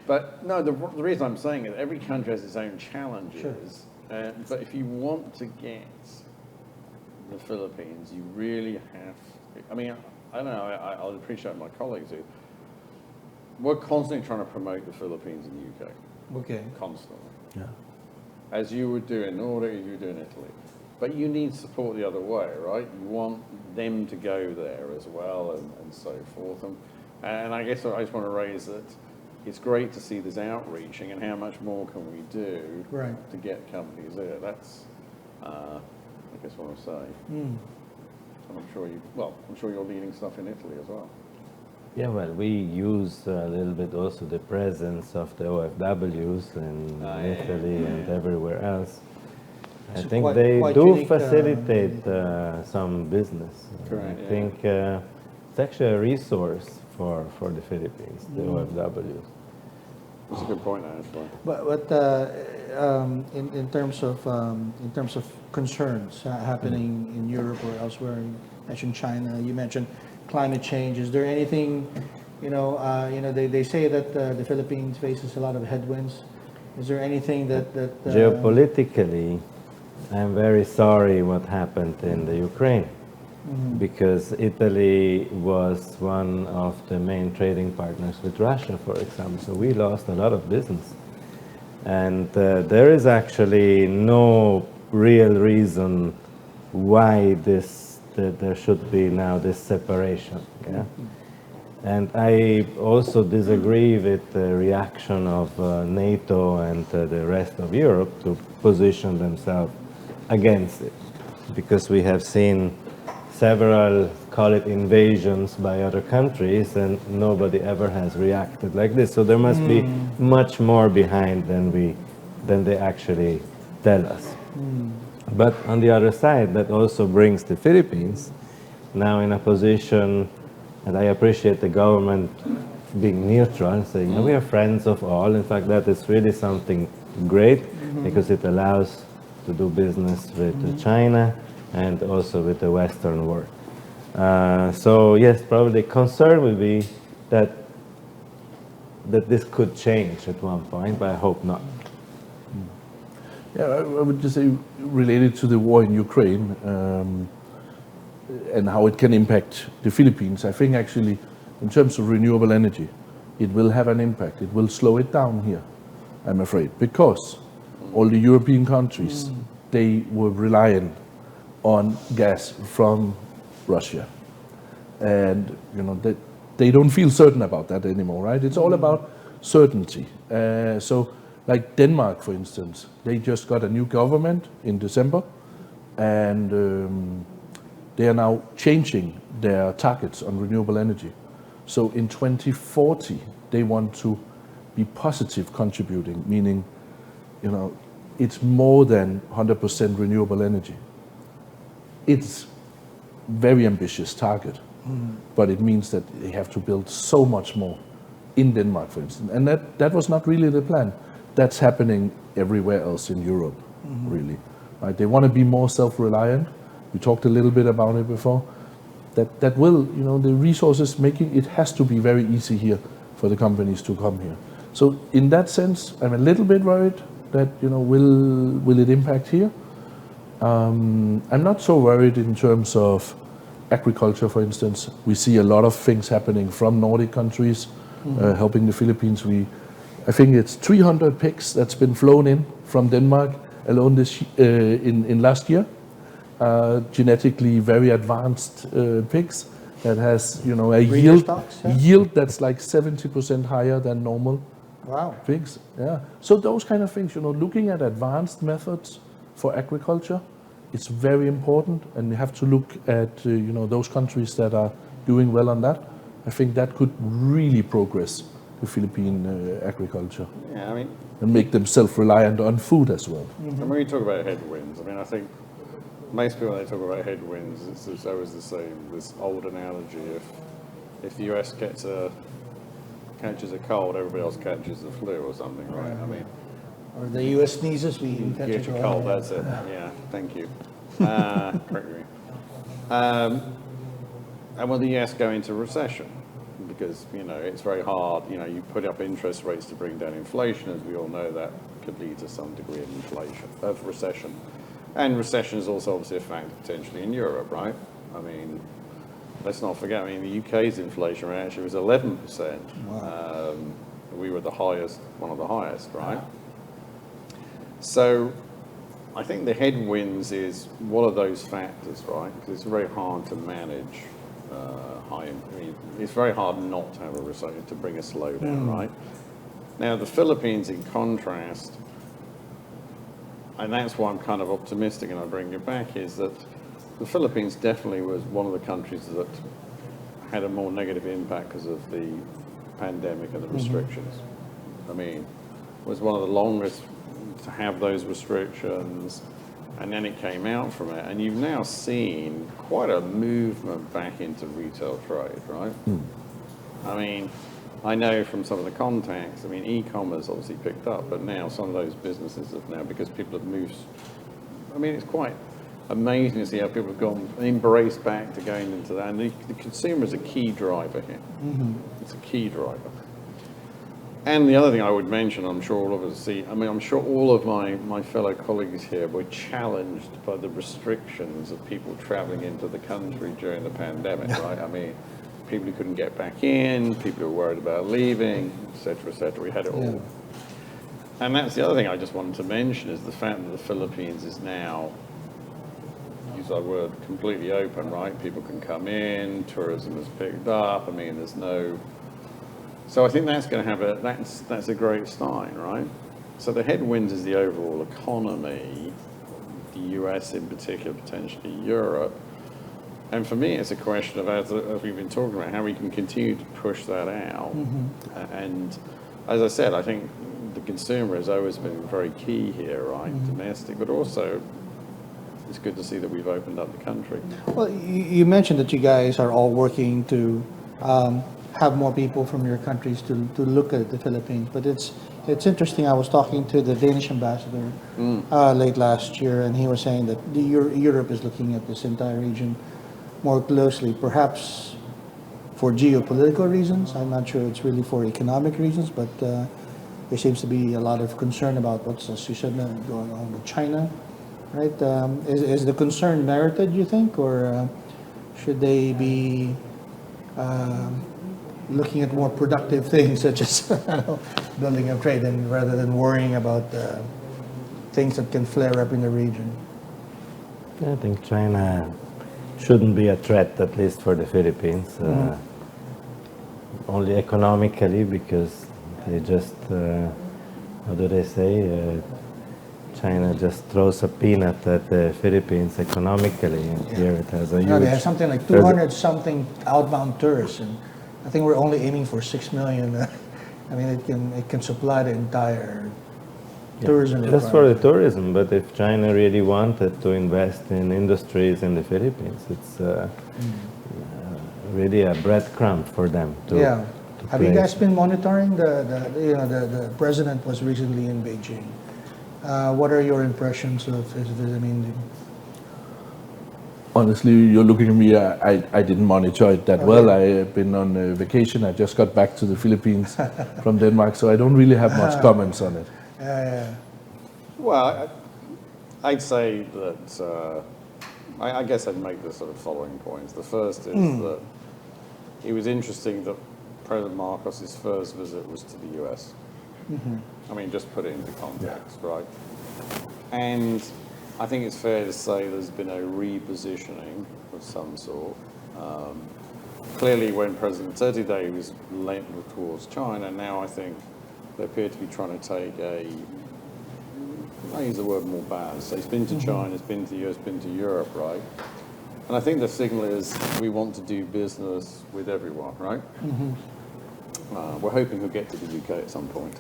But no, the reason I'm saying is every country has its own challenges. Sure. But if you want to get the Philippines, you really have to, I mean, I don't know, I'll appreciate my colleagues who, we're constantly trying to promote the Philippines in the UK. Okay. Constantly. Yeah. As you would do in Nordic, as you would do in Italy. But you need support the other way, right? You want them to go there as well and so forth. And I guess I just want to raise that it's great to see this outreaching and how much more can we do to get companies there. That's, I guess what I'm saying. And I'm sure you're leading stuff in Italy as well. Yeah, well, we use a little bit also the presence of the OFWs in Italy and everywhere else. I It's think quite they do unique, facilitate some business. Correct, I think it's actually a resource for the Philippines, the OFWs. That's a good point, actually. But in terms of concerns happening in Europe or elsewhere, you mentioned China, you mentioned climate change. Is there anything, they say that the Philippines faces a lot of headwinds. Is there anything that Geopolitically, I'm very sorry what happened in the Ukraine, because Italy was one of the main trading partners with Russia, for example. So we lost a lot of business. And there is actually no real reason why there should be now this separation. Yeah? And I also disagree with the reaction of NATO and the rest of Europe to position themselves against it, because we have seen several, call it invasions by other countries, and nobody ever has reacted like this. So there must be much more behind than they actually tell us. But on the other side, that also brings the Philippines now in a position, and I appreciate the government being neutral and saying, we are friends of all. In fact, that is really something great, because it allows to do business with China and also with the Western world. So yes, probably concern will be that this could change at one point, but I hope not. Yeah, I would just say, related to the war in Ukraine and how it can impact the Philippines, I think actually, in terms of renewable energy, it will have an impact. It will slow it down here, I'm afraid, because all the European countries, they were reliant on gas from Russia. And they don't feel certain about that anymore, right? It's all about certainty. So like Denmark, for instance, they just got a new government in December, and they are now changing their targets on renewable energy. So in 2040, they want to be positive contributing, meaning, it's more than 100% renewable energy. It's very ambitious target, but it means that they have to build so much more in Denmark, for instance. And that was not really the plan. That's happening everywhere else in Europe, really. Right? They want to be more self-reliant. We talked a little bit about it before. That will, the resources making, it has to be very easy here for the companies to come here. So in that sense, I'm a little bit worried that, will it impact here? I'm not so worried in terms of agriculture, for instance. We see a lot of things happening from Nordic countries, helping the Philippines. I think it's 300 pigs that's been flown in from Denmark alone in last year. Genetically very advanced pigs that has, a yield that's like 70% higher than normal pigs. Yeah. So those kind of things, looking at advanced methods for agriculture, it's very important, and you have to look at, those countries that are doing well on that. I think that could really progress the Philippine agriculture. Yeah, I mean, and make them self-reliant on food as well. And when we talk about headwinds, I think most people, when they talk about headwinds, it's always the same, this old analogy. If the US catches a cold, everybody else catches the flu or something, right? Or the US sneezes, we catch get a cold, that's it. Yeah, thank you. Correct me. And will the US go into recession? Because, it's very hard, you put up interest rates to bring down inflation, as we all know that could lead to some degree of recession. And recession is also obviously a factor potentially in Europe, right? Let's not forget, the UK's inflation rate actually was 11%. Wow. We were one of the highest, right? So I think the headwinds is one of those factors, right? Because it's very hard to manage it's very hard not to have a recession, to bring a slowdown, right? Now, the Philippines, in contrast, and that's why I'm kind of optimistic and I bring it back, is that the Philippines definitely was one of the countries that had a more negative impact because of the pandemic and the restrictions. Was one of the longest to have those restrictions, and then it came out from it, and you've now seen quite a movement back into retail trade, right? I know from some of the contacts, e-commerce obviously picked up, but now some of those businesses have now, because people have moved, it's quite amazing to see how people have embraced back to going into that, and the consumer is a key driver here. It's a key driver. And the other thing I would mention, I'm sure all of us see, I'm sure all of my fellow colleagues here were challenged by the restrictions of people traveling into the country during the pandemic, right? People who couldn't get back in, people who were worried about leaving, et cetera, we had it all. And that's the other thing I just wanted to mention, is the fact that the Philippines is now, use that word, completely open, right? People can come in, tourism has picked up, there's no... So I think that's going to have that's a great sign, right? So the headwinds is the overall economy, the US in particular, potentially Europe. And for me, it's a question of, as we've been talking about, how we can continue to push that out. And as I said, I think the consumer has always been very key here, right? Domestic, but also it's good to see that we've opened up the country. Well, you mentioned that you guys are all working to have more people from your countries to look at the Philippines. But it's interesting. I was talking to the Danish ambassador late last year, and he was saying that Europe is looking at this entire region more closely, perhaps for geopolitical reasons. I'm not sure it's really for economic reasons, but there seems to be a lot of concern about what's, as you said, going on with China, right? Is the concern merited, you think, or should they be looking at more productive things, such as building a trade, and rather than worrying about things that can flare up in the region? I think China shouldn't be a threat, at least for the Philippines. Only economically, because they just, how do they say? China just throws a peanut at the Philippines economically, and here it has a huge... No, they have something like 200 something outbound tourists, and I think we're only aiming for 6 million. I mean, it can supply the entire tourism. Just for the tourism, but if China really wanted to invest in industries in the Philippines, it's really a breadcrumb for them to. Yeah. to Have you place. guys been monitoring the president was recently in Beijing? What are your impressions of his visit? I mean, Honestly, you're looking at me, I didn't monitor it that well. I've been on vacation. I just got back to the Philippines from Denmark, so I don't really have much comments on it. Well, I'd say that, I guess I'd make the sort of following points. The first is that it was interesting that President Marcos's first visit was to the US. I mean, just put it into context, right? And I think it's fair to say there's been a repositioning of some sort. Clearly, when President Duterte was lent towards China, now I think they appear to be trying to take I use the word more balanced. So he's been to China, he's been to the US, been to Europe, right? And I think the signal is we want to do business with everyone, right? We're hoping he'll get to the UK at some point.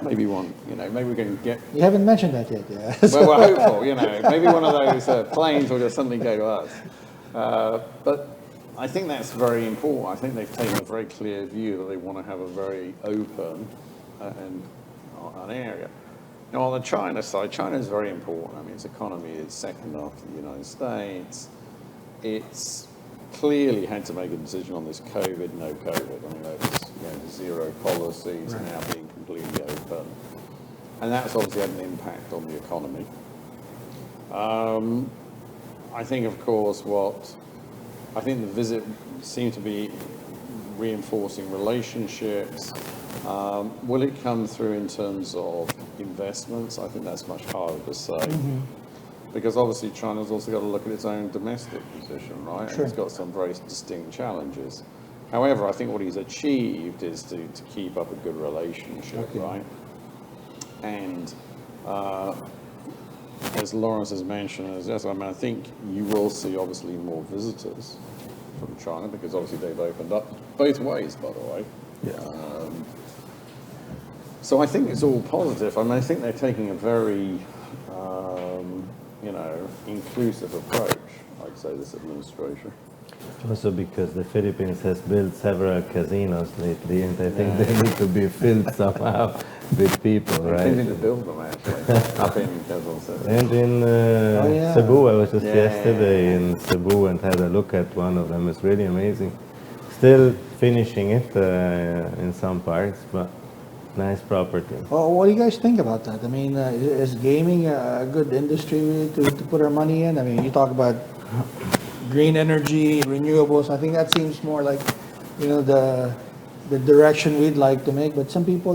Maybe maybe we can get... you haven't mentioned that yet, yeah. Well, we're hopeful, maybe one of those planes will just suddenly go to us. But I think that's very important. I think they've taken a very clear view that they want to have a very open and an area. Now, on the China side, China is very important. I mean, its economy is second after the United States. It's clearly had to make a decision on this COVID, no COVID. I mean, those zero policies now being completely open. And that's obviously had an impact on the economy. I think, of course, I think the visit seemed to be reinforcing relationships. Will it come through in terms of investments? I think that's much harder to say. Because obviously China's also got to look at its own domestic position, right? Sure. And it's got some very distinct challenges. However, I think what he's achieved is to keep up a good relationship, right? And as Lorens has mentioned, I think you will see obviously more visitors from China because obviously they've opened up both ways, by the way. So I think it's all positive. I mean, I think they're taking a very, inclusive approach, I'd say, this administration. Also because the Philippines has built several casinos lately, and I think they need to be filled somehow with people, right? They need to build them, actually, up in Quezon City. And in Cebu, I was just yesterday in Cebu and had a look at one of them. It's really amazing. Still finishing it in some parts, but nice property. Well, what do you guys think about that? I mean, is gaming a good industry to put our money in? I mean, you talk about green energy, renewables. I think that seems more like, the direction we'd like to make. But some people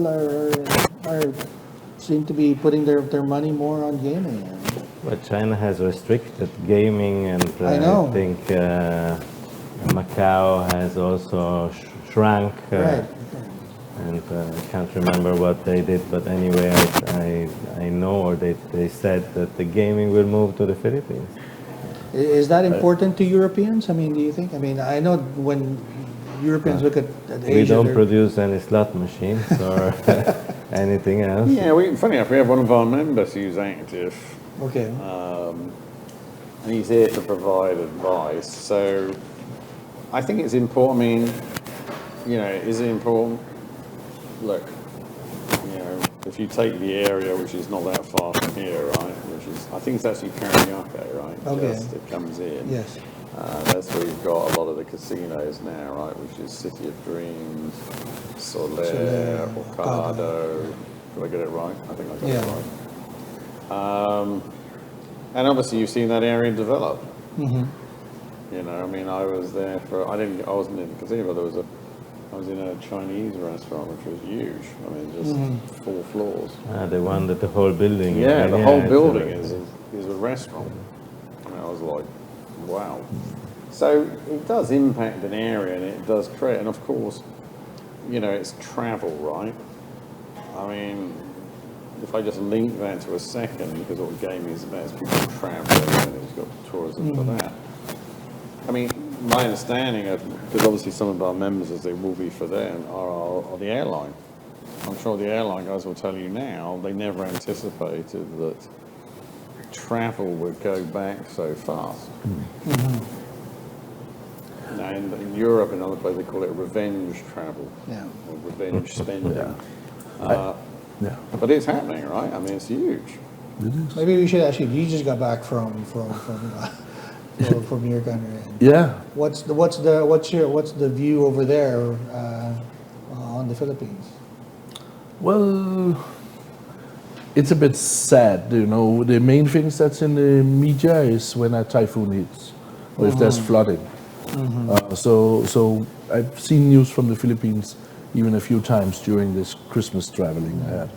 seem to be putting their money more on gaming. But China has restricted gaming, and I think Macau has also shrunk. Right. And I can't remember what they did, but anyway, I know, or they said that the gaming will move to the Philippines. Is that important to Europeans? I mean, do you think? I mean, I know when Europeans look at Asia, we don't produce any slot machines or anything else. Yeah, funny enough, we have one of our members who's active. Okay. And he's here to provide advice. So I think it's important. I mean, is it important? Look, if you take the area, which is not that far from here, right, I think it's actually Paranaque, right? Okay. Just it comes in. Yes. That's where you've got a lot of the casinos now, right, which is City of Dreams, Soler, Ocado. Did I get it right? I think I got it right. And obviously you've seen that area develop. I mean, I was there I wasn't in the casino, but there was I was in a Chinese restaurant, which was huge. I mean, just 4 floors. The one that the whole building. Yeah, the whole it's building is a restaurant. And I was like, wow. So it does impact an area, and it does create, and of course, you know, it's travel, right? I mean, if I just link that to a second, because what gaming is about is people traveling, and it's got tourism for that. I mean, my understanding of, because obviously some of our members, as they will be for them, are the airline. I'm sure the airline guys will tell you now, they never anticipated that travel would go back so fast. Now in Europe and other places, they call it revenge travel, or revenge spending. But it's happening, right? I mean, it's huge. It is. Maybe we should actually. You just got back from your country. Yeah. What's the view over there on the Philippines? Well, it's a bit sad, you know. The main things that's in the media is when a typhoon hits, or if there's flooding. So I've seen news from the Philippines even a few times during this Christmas traveling I had.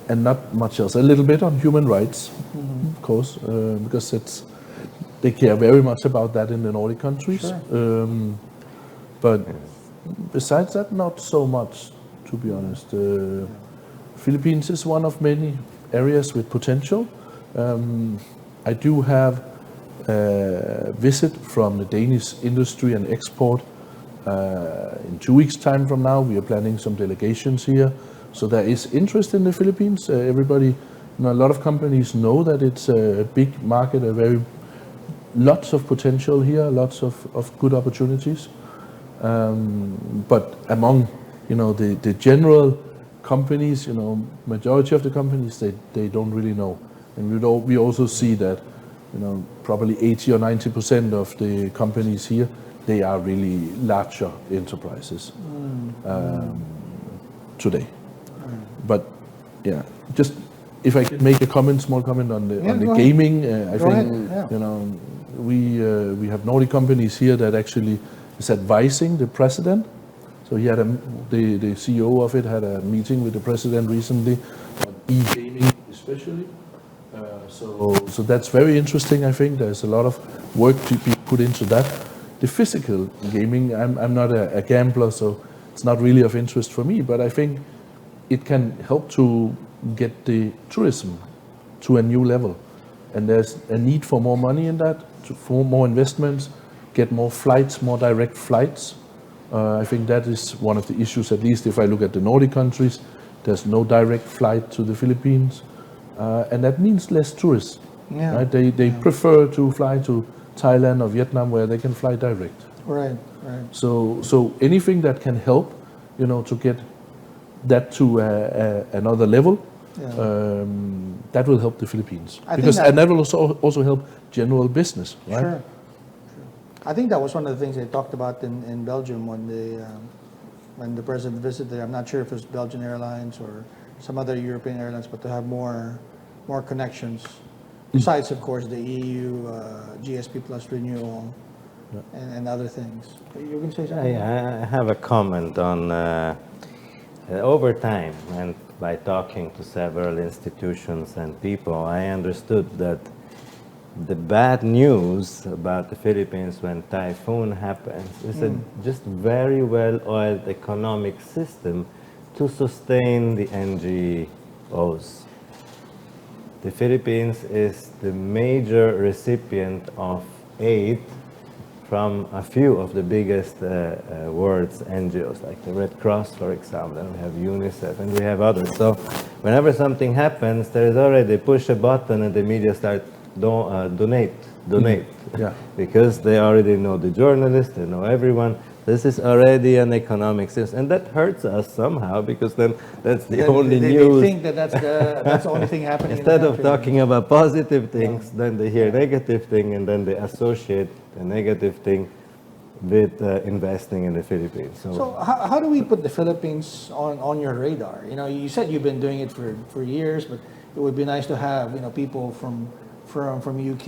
And not much else. A little bit on human rights, of course, because they care very much about that in the Nordic countries. Sure. But besides that, not so much, to be honest. Philippines is one of many areas with potential. I do have a visit from the Danish industry and export in 2 weeks' time from now. We are planning some delegations here. So there is interest in the Philippines. Everybody, you know, a lot of companies know that it's a big market, lots of potential here, lots of good opportunities. But among, you know, the general companies, you know, majority of the companies, they don't really know. And we also see that, you know, probably 80 or 90% of the companies here, they are really larger enterprises today. But yeah, just if I could make a small comment on the gaming, I think you know we have Nordic companies here that actually is advising the president. So he had the CEO of it had a meeting with the president recently on e-gaming especially. So that's very interesting. I think there's a lot of work to be put into that. The physical gaming, I'm not a gambler, so it's not really of interest for me. But I think it can help to get the tourism to a new level. And there's a need for more money in that, for more investments, get more flights, more direct flights. I think that is one of the issues, at least if I look at the Nordic countries, there's no direct flight to the Philippines. And that means less tourists. Right? They prefer to fly to Thailand or Vietnam where they can fly direct. Right. So anything that can help, you know, to get that to another level, that will help the Philippines. And that will also help general business, right? Sure. I think that was one of the things they talked about in Belgium when the president visited. I'm not sure if it was Belgian Airlines or some other European airlines, but to have more connections. Besides, of course, the EU GSP Plus renewal and other things. You can say something? I have a comment on over time, and by talking to several institutions and people, I understood that the bad news about the Philippines when typhoon happens is a just very well-oiled economic system to sustain the NGOs. The Philippines is the major recipient of aid from a few of the biggest world's NGOs, like the Red Cross, for example, and we have UNICEF, and we have others. So whenever something happens, there is already push a button and the media start donate. Yeah. Because they already know the journalists, they know everyone. This is already an economic system, and that hurts us somehow because then that's the only news. They think that's the only thing happening. Instead of talking about positive things, then they hear negative thing, and then they associate the negative thing with investing in the Philippines. So how do we put the Philippines on your radar? You know, you said you've been doing it for years, but it would be nice to have, you know, people from UK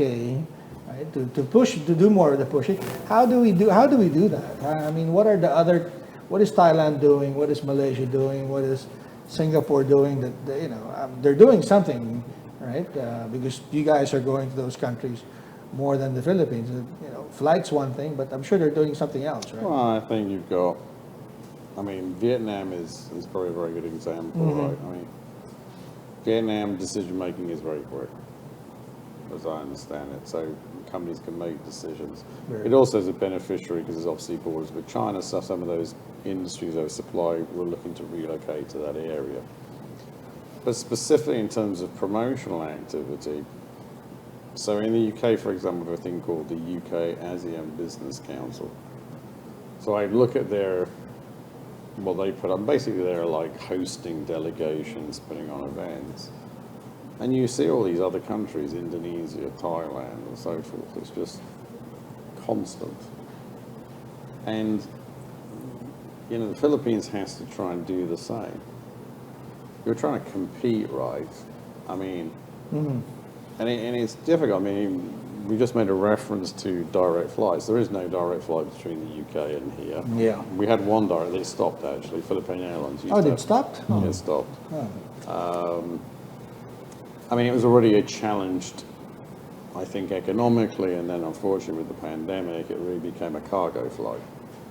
right? To push, to do more of the pushing. How do we do that? I mean, what is Thailand doing? What is Malaysia doing? What is Singapore doing? They're doing something, right? Because you guys are going to those countries more than the Philippines. Flight's one thing, but I'm sure they're doing something else, right? Well, I think you've got, Vietnam is probably a very good example, right? Vietnam decision making is very quick, as I understand it. So companies can make decisions. It also is a beneficiary because there's obviously borders with China, so some of those industries of supply were looking to relocate to that area. But specifically in terms of promotional activity, so in the UK, for example, there's a thing called the UK ASEAN Business Council. So I look at what they put on, basically they're like hosting delegations, putting on events. And you see all these other countries, Indonesia, Thailand, and so forth. It's just constant. And, the Philippines has to try and do the same. You're trying to compete, right? And it's difficult. We just made a reference to direct flights. There is no direct flight between the UK and here. Yeah. We had one direct, they stopped actually. Philippine Airlines used it stopped? Yeah, it stopped. It was already a challenged, I think, economically, and then unfortunately with the pandemic, it really became a cargo flight.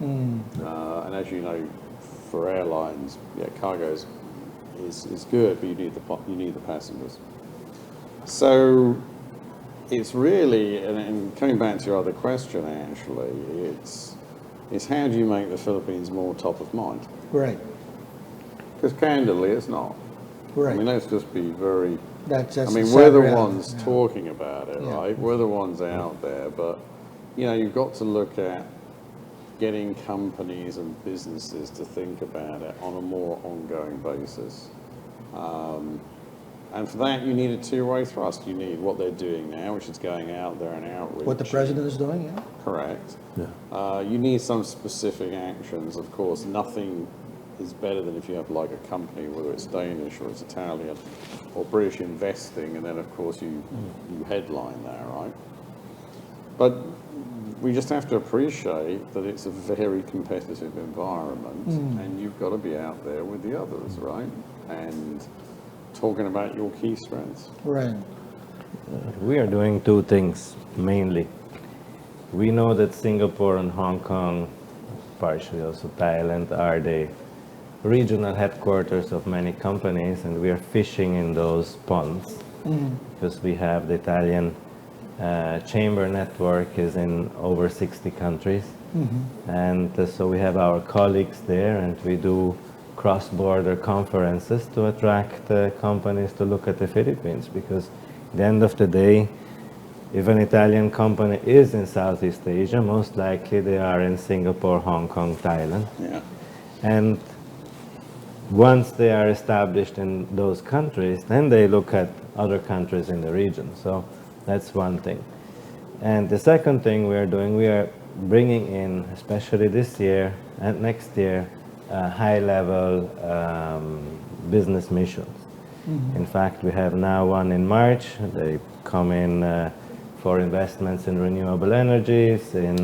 And as you know, for airlines, cargo is good, but you need the passengers. So it's really, and coming back to your other question, actually, it's how do you make the Philippines more top of mind? Right. Because candidly, it's not. Right. Let's just be very. That's we're the ones talking about it, Yeah. right? We're the ones out there, but you've got to look at getting companies and businesses to think about it on a more ongoing basis. And for that, you need a two-way thrust. You need what they're doing now, which is going out there and outreach. What the president is doing, yeah. Correct. Yeah. You need some specific actions. Of course, nothing is better than if you have like a company, whether it's Danish or it's Italian or British investing, and then of course you headline that, right? But we just have to appreciate that it's a very competitive environment, and you've got to be out there with the others, right? And talking about your key strengths. Right. We are doing two things mainly. We know that Singapore and Hong Kong, partially also Thailand, are the regional headquarters of many companies, and we are fishing in those ponds because we have the Italian chamber network is in over 60 countries, and so we have our colleagues there, and we do cross-border conferences to attract companies to look at the Philippines, because at the end of the day, if an Italian company is in Southeast Asia, most likely they are in Singapore, Hong Kong, Thailand. Yeah. And once they are established in those countries, then they look at other countries in the region. So that's one thing. And the second thing we are doing, we are bringing in, especially this year and next year, high-level business missions. In fact, we have now one in March. They come in for investments in renewable energies, in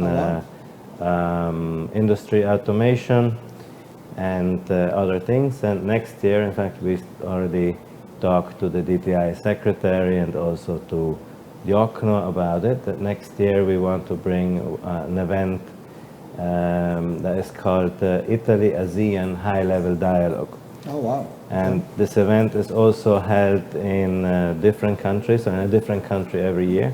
industry automation, and other things. And next year, in fact, we already talked to the DTI secretary and also to the OCNO about it, that next year we want to bring an event that is called Italy ASEAN High-Level Dialogue. Oh, wow. And this event is also held in different countries, so in a different country every year,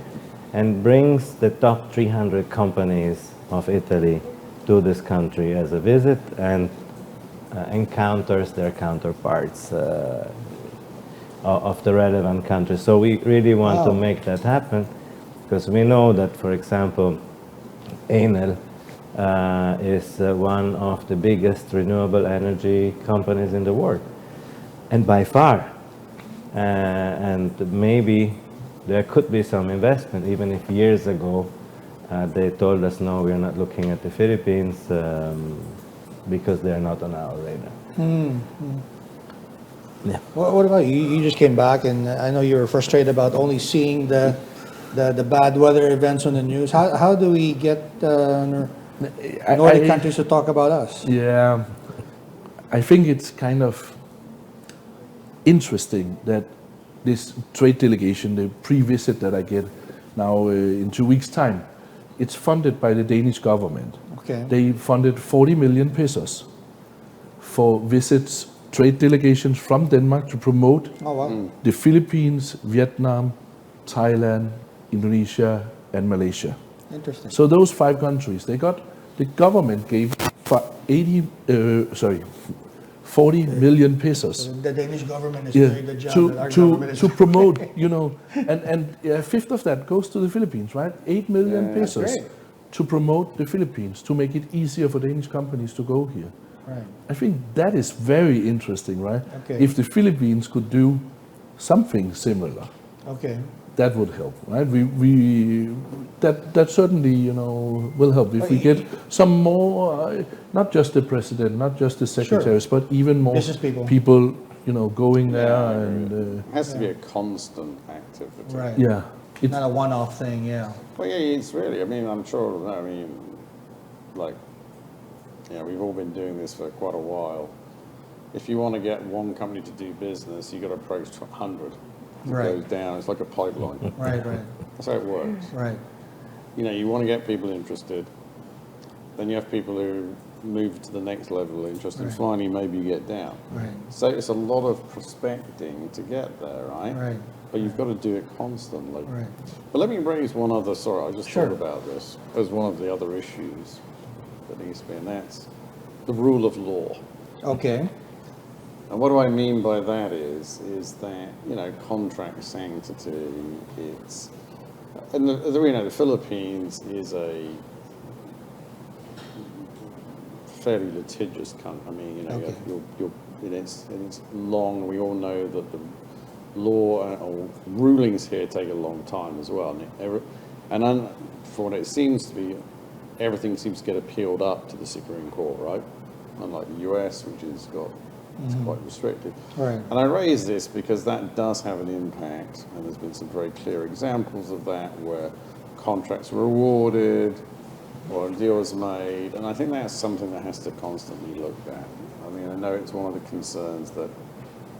and brings the top 300 companies of Italy to this country as a visit and encounters their counterparts of the relevant countries. So we really want to make that happen, because we know that, for example, Enel is one of the biggest renewable energy companies in the world, and by far. And maybe there could be some investment, even if years ago they told us, no, we're not looking at the Philippines because they're not on our radar. Yeah. What about you? You just came back, and I know you were frustrated about only seeing the the bad weather events on the news. How do we get Nordic countries to talk about us? Yeah, I think it's kind of interesting that this trade delegation, the pre-visit that I get now in 2 weeks' time, it's funded by the Danish government. Okay. They funded 40 million pesos for visits, trade delegations from Denmark to promote the Philippines, Vietnam, Thailand, Indonesia, and Malaysia. Interesting. So those 5 countries, the government gave 40 million pesos. The Danish government is doing the job that our government is to promote, and a fifth of that goes to the Philippines, right? 8 million pesos great. to promote the Philippines, to make it easier for Danish companies to go here. Right. I think that is very interesting, right? Okay. If the Philippines could do something similar, Okay. that would help, right? That certainly, will help if we get some more, not just the president, not just the secretaries, but even more Business people, going there Yeah, and it has to be a constant activity. Right. yeah, it's Not a one-off thing. Yeah. Well, yeah, it's really, I'm sure, we've all been doing this for quite a while. If you want to get one company to do business, you've got to approach 100. It Right. goes down, it's like a pipeline. Right. That's how it works. Right. You want to get people interested, then you have people who move to the next level of interest, and finally maybe you get down. Right. So it's a lot of prospecting to get there, right? Right. But you've got to do it constantly. Right. But let me raise one other, I just Sure. thought about this, as one of the other issues that needs to be, and that's the rule of law. Okay. And what do I mean by that is that, contract sanctity, the Philippines is a fairly litigious country. Okay. It's long, we all know that the law or rulings here take a long time as well. And for what it seems to be, everything seems to get appealed up to the Supreme Court, right? Unlike the US, which has got, it's quite restricted. Right. And I raise this because that does have an impact, and there's been some very clear examples of that where contracts were awarded or a deal was made, and I think that's something that has to constantly look at. I know it's one of the concerns that,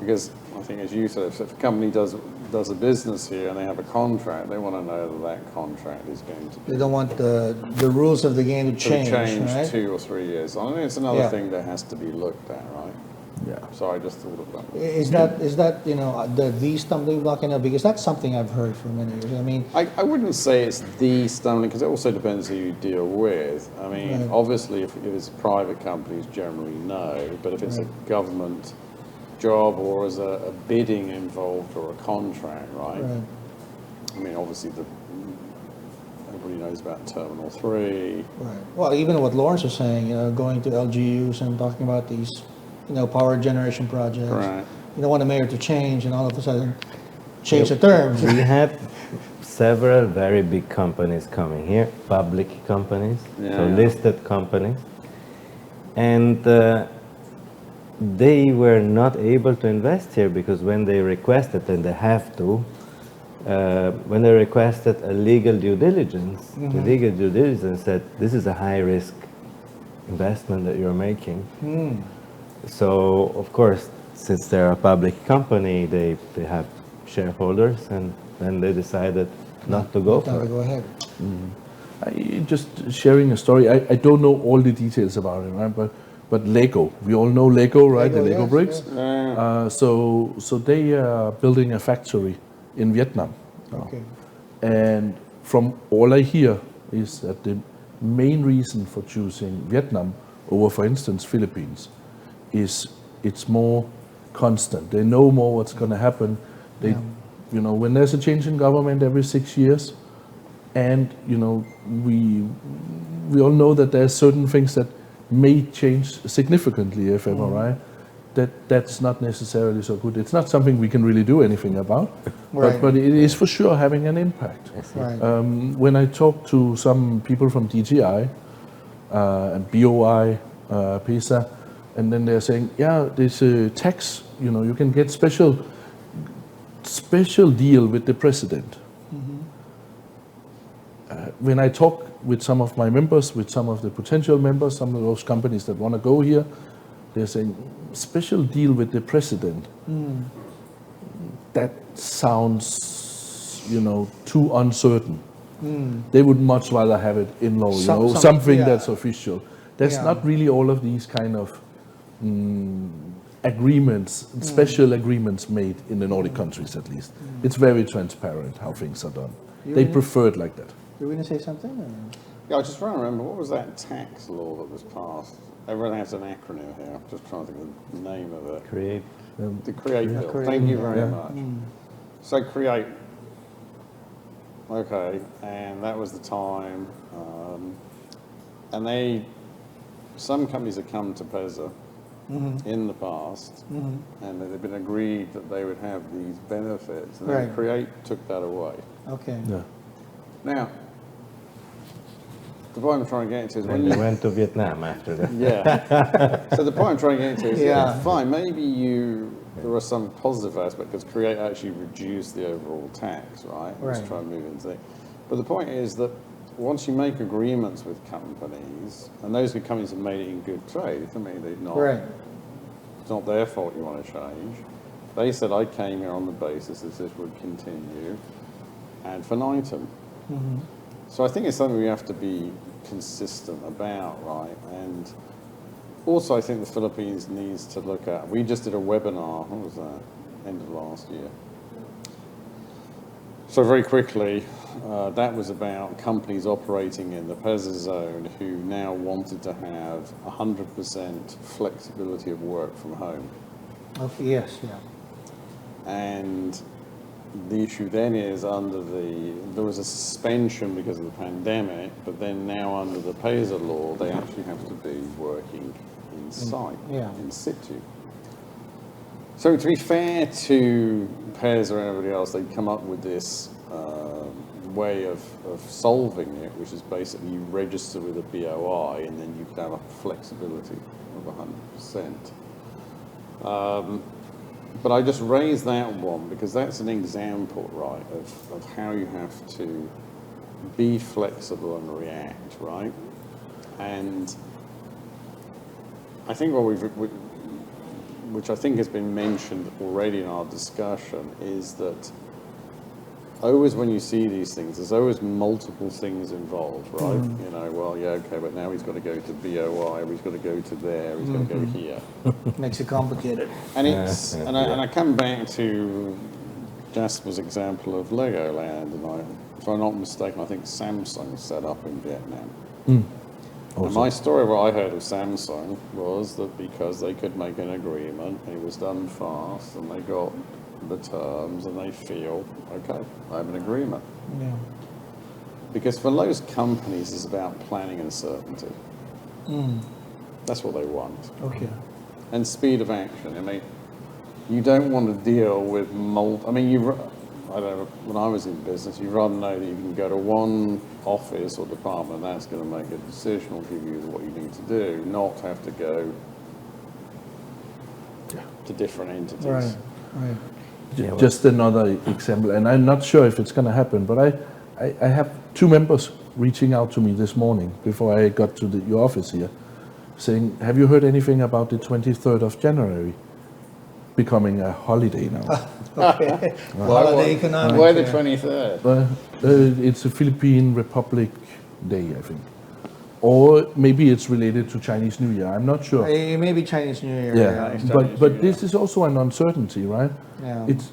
because I think, as you said, if a company does a business here and they have a contract, they want to know that contract is going to be. They don't want the rules of the game to change, right? 2 or 3 years. I think it's another Yeah. thing that has to be looked at, right? yeah. So I just thought of that. Is that the stumbling block because that's something I've heard for many years. I wouldn't say it's the stumbling, because it also depends who you deal with. Right. Obviously, if it's private companies, generally no, but if it's a government job or as a bidding involved or a contract, right? Obviously, everybody knows about Terminal 3. Right. Well, even what Lorens was saying, going to LGUs and talking about these, power generation projects. Right. You don't want the mayor to change and all of a sudden change the terms. We have several very big companies coming here, public companies, so listed companies, and they were not able to invest here because when they requested, and they have to, when they requested a legal due diligence, the legal due diligence said, this is a high-risk investment that you're making. So, of course, since they're a public company, they have shareholders, and then they decided not to go for it. Go ahead. Just sharing a story. I don't know all the details about it, right? But Lego, we all know Lego, right? The Lego yes, bricks. yes. So they are building a factory in Vietnam. Okay. And from all I hear is that the main reason for choosing Vietnam over, for instance, Philippines, is it's more constant. They know more what's going to happen. They, when there's a change in government every 6 years, and we all know that there's certain things that may change significantly, if ever, right? That's not necessarily so good. It's not something we can really do anything about, Right. but it is for sure having an impact. Right. When I talk to some people from DTI and BOI, PESA, and then they're saying, there's a tax, you can get special deal with the president. when I talk with some of my members, with some of the potential members, some of those companies that want to go here, they're saying, special deal with the president. That sounds, too uncertain. They would much rather have it in law, something that's official. There's not really all of these kind of agreements, special agreements made in the Nordic countries at least. It's very transparent how things are done. They prefer it like that. You were going to say something? Or? Yeah, I was just trying to remember, what was that tax law that was passed? Everyone has an acronym here. I'm just trying to think of the name of it. Create. The Create Bill. Thank you very much. So Create. Okay, and that was the time. And some companies have come to PESA in the past, and they've been agreed that they would have these benefits. And then Create took that away. Okay. Yeah. Now, the point I'm trying to get into is When you went to Vietnam after that. Yeah. So the point I'm trying to get into is, fine, maybe there are some positive aspects, because Create actually reduced the overall tax, right? Let's try and move into it. But the point is that once you make agreements with companies, and those good companies have made it in good faith, I mean, it's not their fault you want to change. They said, I came here on the basis that this would continue, and finitum. So I think it's something we have to be consistent about, right? And also I think the Philippines needs to look at, we just did a webinar, what was that, end of last year. So very quickly, that was about companies operating in the PESA zone who now wanted to have 100% flexibility of work from home. Okay, yes, yeah. And the issue then is there was a suspension because of the pandemic, but then now under the PESA law, they actually have to be working in site, in situ. So to be fair to PESA and everybody else, they come up with this way of solving it, which is basically you register with a BOI and then you can have a flexibility of 100%. But I just raised that one because that's an example, right, of how you have to be flexible and react, right? And I think which I think has been mentioned already in our discussion, is that always when you see these things, there's always multiple things involved, right? Okay, but now he's got to go to BOI, or he's got to go to there, he's got to go here. Makes it complicated. And and I come back to Jesper's example of Legoland, and if I'm not mistaken, I think Samsung set up in Vietnam. And my story, what I heard of Samsung was that because they could make an agreement, it was done fast, and they got the terms, and they feel, okay, I have an agreement. Yeah. Because for those companies, it's about planning and certainty. That's what they want. Okay. And speed of action. I mean, you don't want to deal with I don't know, when I was in business, you'd rather know that you can go to one office or department and that's going to make a decision or give you what you need to do, not have to go to different entities. Right. Just another example, and I'm not sure if it's going to happen, but I have two members reaching out to me this morning before I got to your office here, saying, have you heard anything about the 23rd of January becoming a holiday now? Okay. Holiday economics. Why the 23rd? It's a Philippine Republic Day, I think. Or maybe it's related to Chinese New Year. I'm not sure. It may be Chinese New Year. Yeah, but this is also an uncertainty, right? Yeah. It's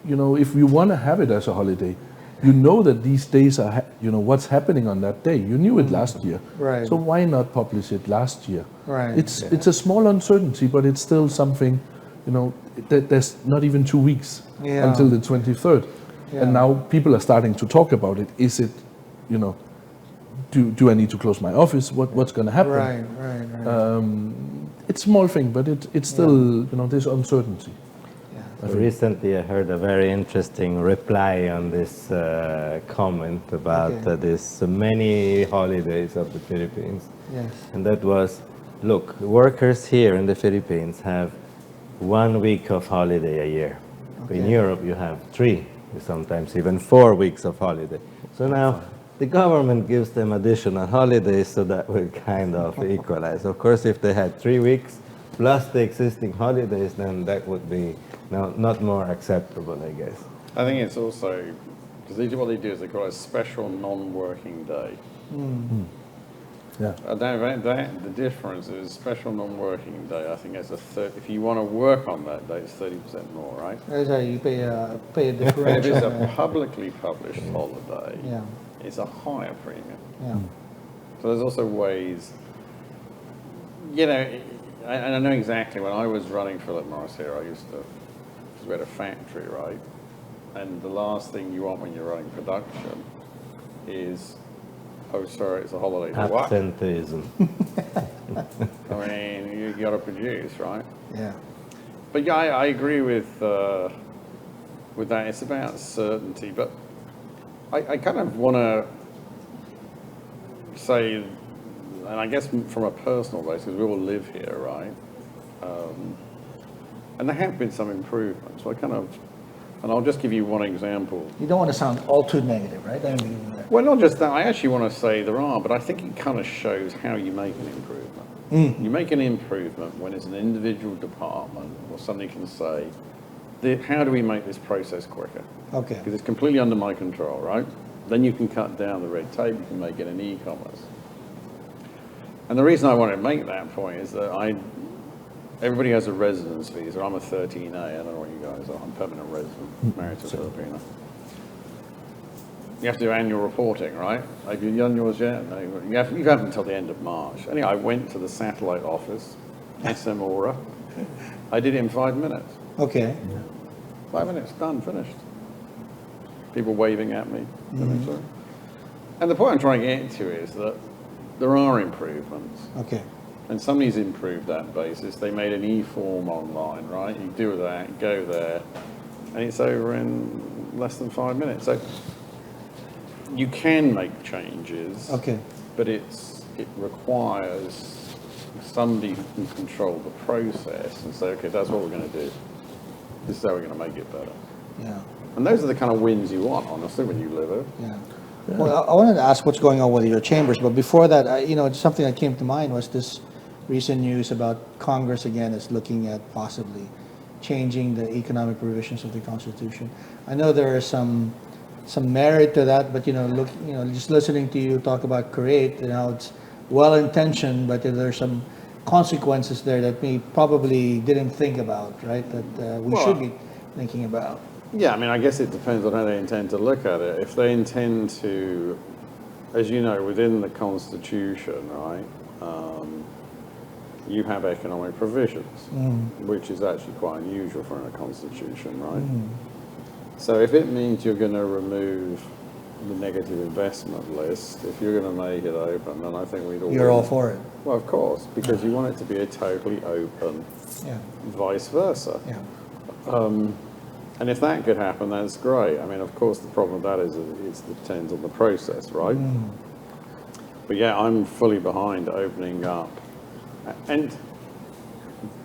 if you want to have it as a holiday, you know that these days are, what's happening on that day. You knew it last year. Right. So why not publish it last year? Right. It's a small uncertainty, but it's still something, there's not even 2 weeks until the 23rd. Yeah. And now people are starting to talk about it. Is it, do I need to close my office? What's going to happen? Right. It's a small thing, but it's still, there's uncertainty. Recently, I heard a very interesting reply on this comment about this many holidays of the Philippines. Yes. And that was, look, workers here in the Philippines have 1 week of holiday a year. In Europe, you have 3, sometimes even 4 weeks of holiday. So now, the government gives them additional holidays, so that will kind of equalize. Of course, if they had 3 weeks plus the existing holidays, then that would be not more acceptable, I guess. I think it's also, because what they do is they call it a special non-working day. Yeah. The difference is special non-working day. I think it's if you want to work on that day, it's 30% more, right? You pay a And if differential. it's a publicly published holiday, Yeah. it's a higher premium. Yeah. So there's also ways, and I know exactly when I was running Philip Morris here, because we had a factory, right? And the last thing you want when you're running production is, oh, sorry, it's a holiday. What? Absenteeism. I mean, you got to produce, right? Yeah. But yeah, I agree with that. It's about certainty, but I kind of want to say, and I guess from a personal basis, we all live here, right? And there have been some improvements. So and I'll just give you one example. You don't want to sound all too negative, right? Well, not just that. I actually want to say there are, but I think it kind of shows how you make an improvement. You make an improvement when it's an individual department or somebody can say, how do we make this process quicker? Okay. Because it's completely under my control, right? Then you can cut down the red tape, you can make it an e-commerce. And the reason I want to make that point is that everybody has a residence visa. I'm a 13A, I don't know what you guys are. I'm permanent resident, married to a Filipino. You have to do annual reporting, right? Have you done yours yet? No, you have until the end of March. Anyway, I went to the satellite office, SM Aura. I did it in 5 minutes. Okay. 5 minutes, done, finished. People waving at me. And the point I'm trying to get to is that there are improvements. Okay. And somebody's improved that basis. They made an e-form online, right? You do that, go there, and it's over in less than 5 minutes. So you can make changes. Okay. But it requires somebody who can control the process and say, okay, that's what we're going to do. This is how we're going to make it better. Yeah. And those are the kind of wins you want, honestly, when you live it. Yeah. Well, I wanted to ask what's going on with your chambers, but before that, something that came to mind was this recent news about Congress again is looking at possibly changing the economic provisions of the Constitution. I know there is some merit to that, but just listening to you talk about create, it's well-intentioned, but there's some consequences there that we probably didn't think about, right? That we should be thinking about. Yeah, I mean, I guess it depends on how they intend to look at it. If they intend to, as you know, within the Constitution, right, you have economic provisions, which is actually quite unusual for a Constitution, right? So if it means you're going to remove the negative investment list, if you're going to make it open, then I think we'd all... You're all for it. Well, of course, because you want it to be a totally open, vice versa. Yeah. And if that could happen, that's great. I mean, of course, the problem with that is it depends on the process, right? But yeah, I'm fully behind opening up. And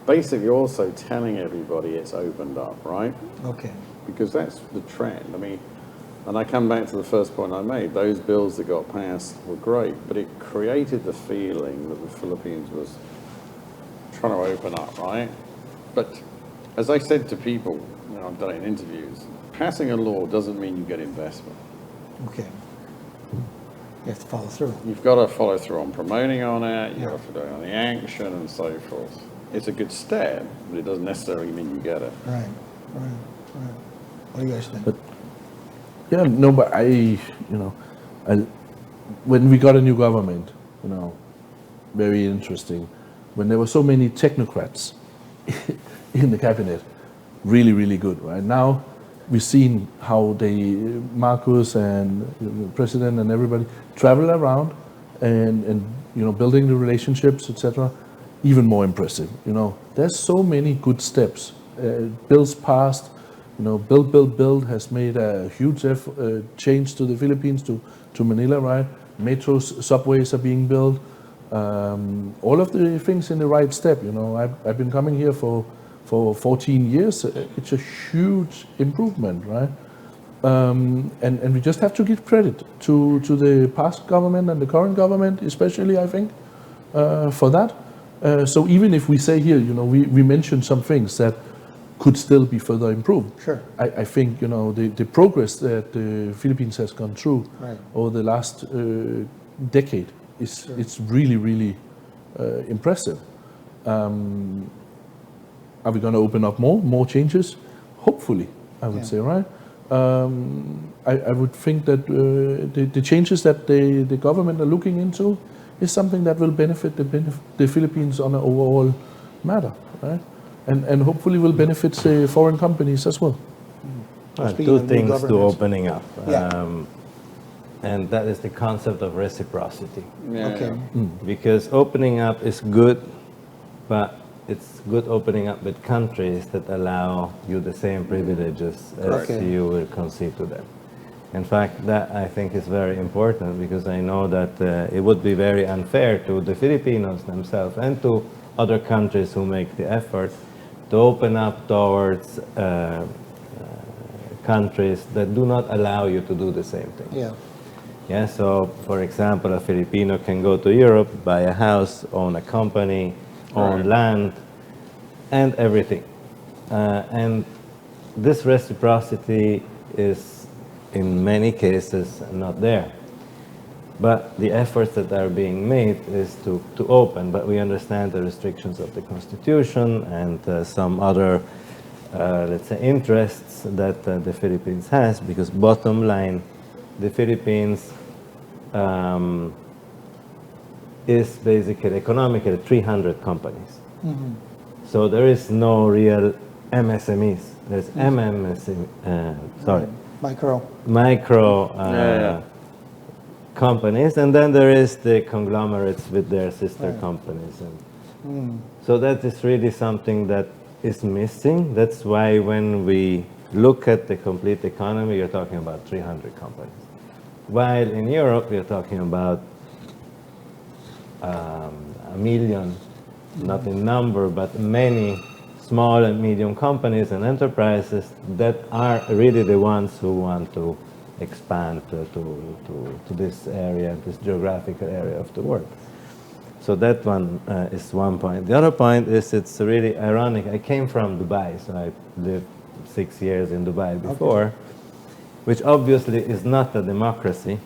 basically also telling everybody it's opened up, right? Okay. Because that's the trend. I mean, and I come back to the first point I made, those bills that got passed were great, but it created the feeling that the Philippines was trying to open up, right? But as I said to people, I've done it in interviews, passing a law doesn't mean you get investment. Okay. You have to follow through. You've got to follow through on promoting on it, you've got to follow on the action and so forth. It's a good step, but it doesn't necessarily mean you get it. Right. What do you guys think? But when we got a new government, very interesting. When there were so many technocrats in the cabinet, really, really good, right? Now we've seen how Marcos and the president and everybody travel around and building the relationships, etc. Even more impressive. There's so many good steps. Bills passed. Build has made a huge change to the Philippines, to Manila, right? Metros, subways are being built. All of the things in the right step. I've been coming here for 14 years. It's a huge improvement, right? And we just have to give credit to the past government and the current government, especially, I think, for that. So even if we say here, we mentioned some things that could still be further improved. Sure. I think, the progress that the Philippines has gone through Right. over the last decade is it's really, really impressive. Are we going to open up more changes? Hopefully, I would say, right? I would think that the changes that the government are looking into is something that will benefit the Philippines on an overall matter, right? And hopefully will benefit the foreign companies as well. Speaking Two of new things to governments. opening up. Yeah. And that is the concept of reciprocity. Yeah, Okay. yeah. Because opening up is good, but it's good opening up with countries that allow you the same privileges as Okay. you will concede to them. In fact, that I think is very important because I know that it would be very unfair to the Filipinos themselves and to other countries who make the effort to open up towards countries that do not allow you to do the same thing. Yeah. Yeah, so for example, a Filipino can go to Europe, buy a house, own a company, own land, and everything. And this reciprocity is, in many cases, not there. But the efforts that are being made is to open, but we understand the restrictions of the Constitution and some other, let's say, interests that the Philippines has, because bottom line, the Philippines is basically economically 300 companies. So there is no real MSMEs. There's micro companies, and then there is the conglomerates with their sister companies. And so that is really something that is missing. That's why when we look at the complete economy, you're talking about 300 companies. While in Europe, you're talking about a million, not in number, but many small and medium companies and enterprises that are really the ones who want to expand to this area, this geographical area of the world. So that one is one point. The other point is it's really ironic. I came from Dubai, so I lived 6 years in Dubai before, which obviously is not a democracy.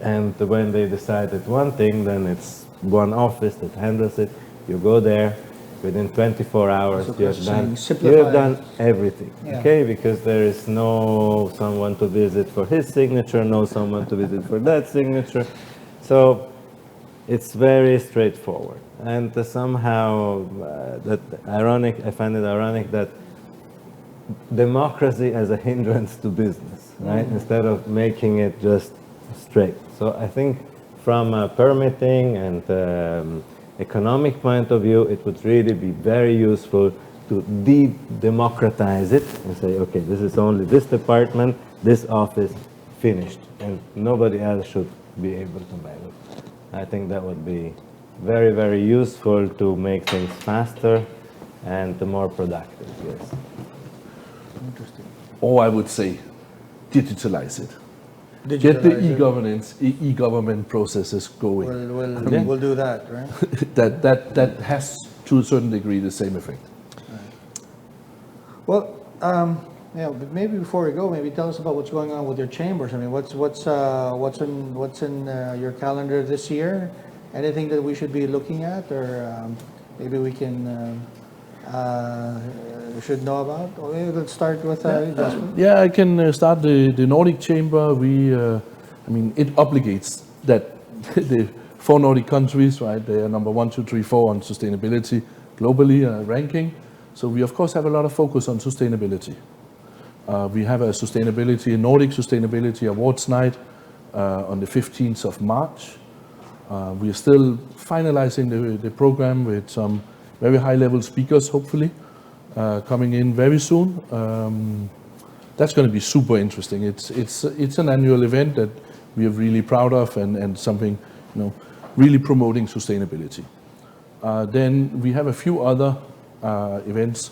And when they decided one thing, then it's one office that handles it. You go there, within 24 hours So you have done, simplify. you have done everything, Yeah. okay? Because there is no someone to visit for his signature, no someone to visit for that signature. So it's very straightforward. And somehow I find it ironic that democracy as a hindrance to business, right? Instead of making it just straight. So I think from a permitting and economic point of view, it would really be very useful to de-democratize it and say, okay, this is only this department, this office, finished, and nobody else should be able to manage. I think that would be very, very useful to make things faster and more productive, yes. Interesting. Or I would say, digitalize it. Get the Digitalize it. e-government processes going. We'll do that, right? That has, to a certain degree, the same effect. Well, yeah, but maybe before we go, maybe tell us about what's going on with your chambers. I mean, what's in your calendar this year? Anything that we should be looking at, or maybe we can should know about? Or maybe let's start with Jesper. Yeah, I can start the Nordic chamber. I mean, it obligates that the 4 Nordic countries, right? They are number 1, 2, 3, 4 on sustainability globally ranking. So we of course have a lot of focus on sustainability. We have a Nordic Sustainability Awards night on the 15th of March. We are still finalizing the program with some very high-level speakers, hopefully, coming in very soon. That's going to be super interesting. It's an annual event that we are really proud of and something, really promoting sustainability. Then we have a few other events,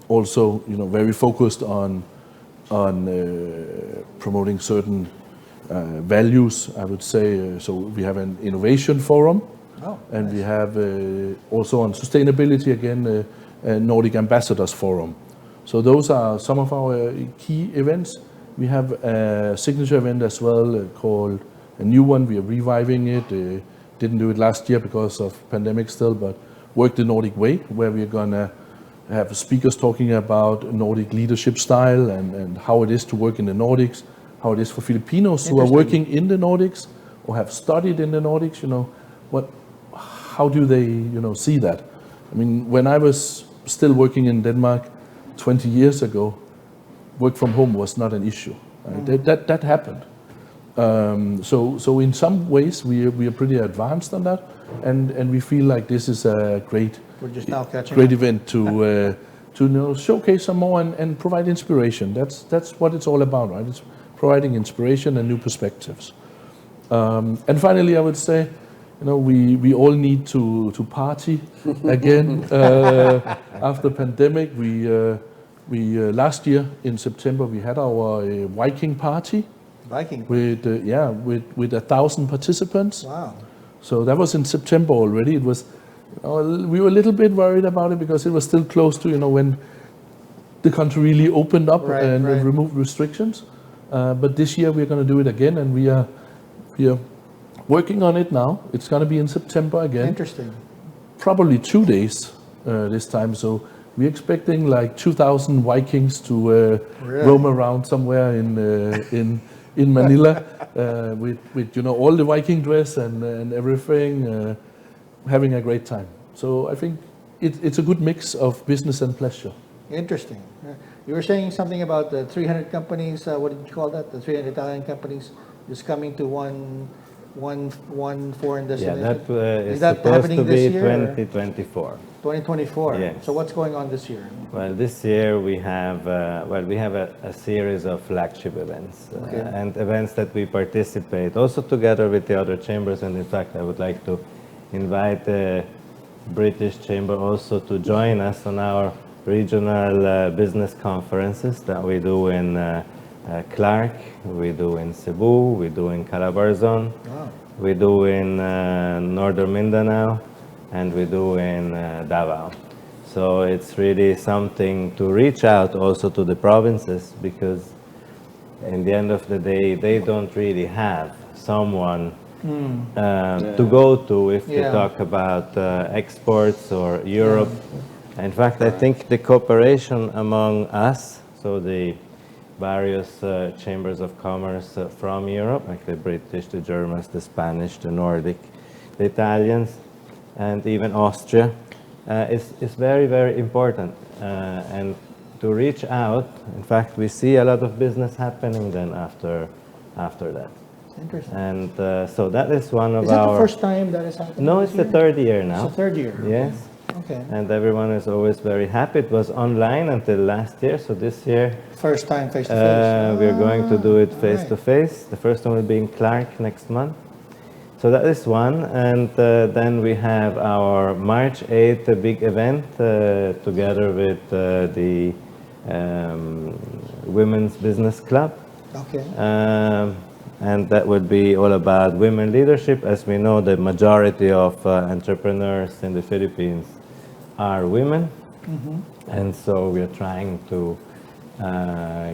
also, very focused on promoting certain values, I would say. So we have an innovation forum, and we have also on sustainability again a Nordic Ambassadors Forum. So those are some of our key events. We have a signature event as well called a new one. We are reviving it. Didn't do it last year because of pandemic still, but Work the Nordic Way, where we're gonna have speakers talking about Nordic leadership style and how it is to work in the Nordics, how it is for Filipinos who are working in the Nordics or have studied in the Nordics. How do they see that? I mean, when I was still working in Denmark 20 years ago, work from home was not an issue. That happened. So in some ways we are pretty advanced on that, and we feel like this is a great event to showcase some more and provide inspiration. That's what it's all about, right? It's providing inspiration and new perspectives. And finally, I would say, we all need to party again after pandemic. We last year in September we had our Viking party. With 1,000 participants. Wow! So that was in September already. It was, we were a little bit worried about it because it was still close to when the country really opened up and removed restrictions. But this year we're going to do it again, and we are working on it now. It's going to be in September again. Interesting. Probably 2 days this time. So we're expecting like 2,000 Vikings to roam around somewhere in Manila with all the Viking dress and everything, having a great time. So I think it's a good mix of business and pleasure. Interesting. You were saying something about the 300 companies. What did you call that? The 300 Italian companies just coming to one foreign destination. Yeah, is that supposed happening to this be year? 2024. 2024. Yes. So what's going on this year? Well, this year we have a series of flagship events and events that we participate also together with the other chambers. And in fact, I would like to invite the British Chamber also to join us on our regional business conferences that we do in Clark, we do in Cebu, we do in Calabarzon, we do in Northern Mindanao, and we do in Davao. So it's really something to reach out also to the provinces, because in the end of the day, they don't really have someone to go to if you talk about exports or Europe. In fact, I think the cooperation among us, so the various chambers of commerce from Europe, like the British, the Germans, the Spanish, the Nordic, the Italians, and even Austria, is very, very important. And to reach out, in fact, we see a lot of business happening then after that. Interesting. And so that is one of Is that our... the first time that is happening? No, it's the third year now. It's the third year. Yes. Okay. And everyone is always very happy. It was online until last year, so this year First time face to face. we're going to do it face to face. The first one will be in Clark next month. So that is one, and then we have our March 8th big event together with the Women's Business Club. Okay. And that would be all about women leadership. As we know, the majority of entrepreneurs in the Philippines are women. And so we are trying to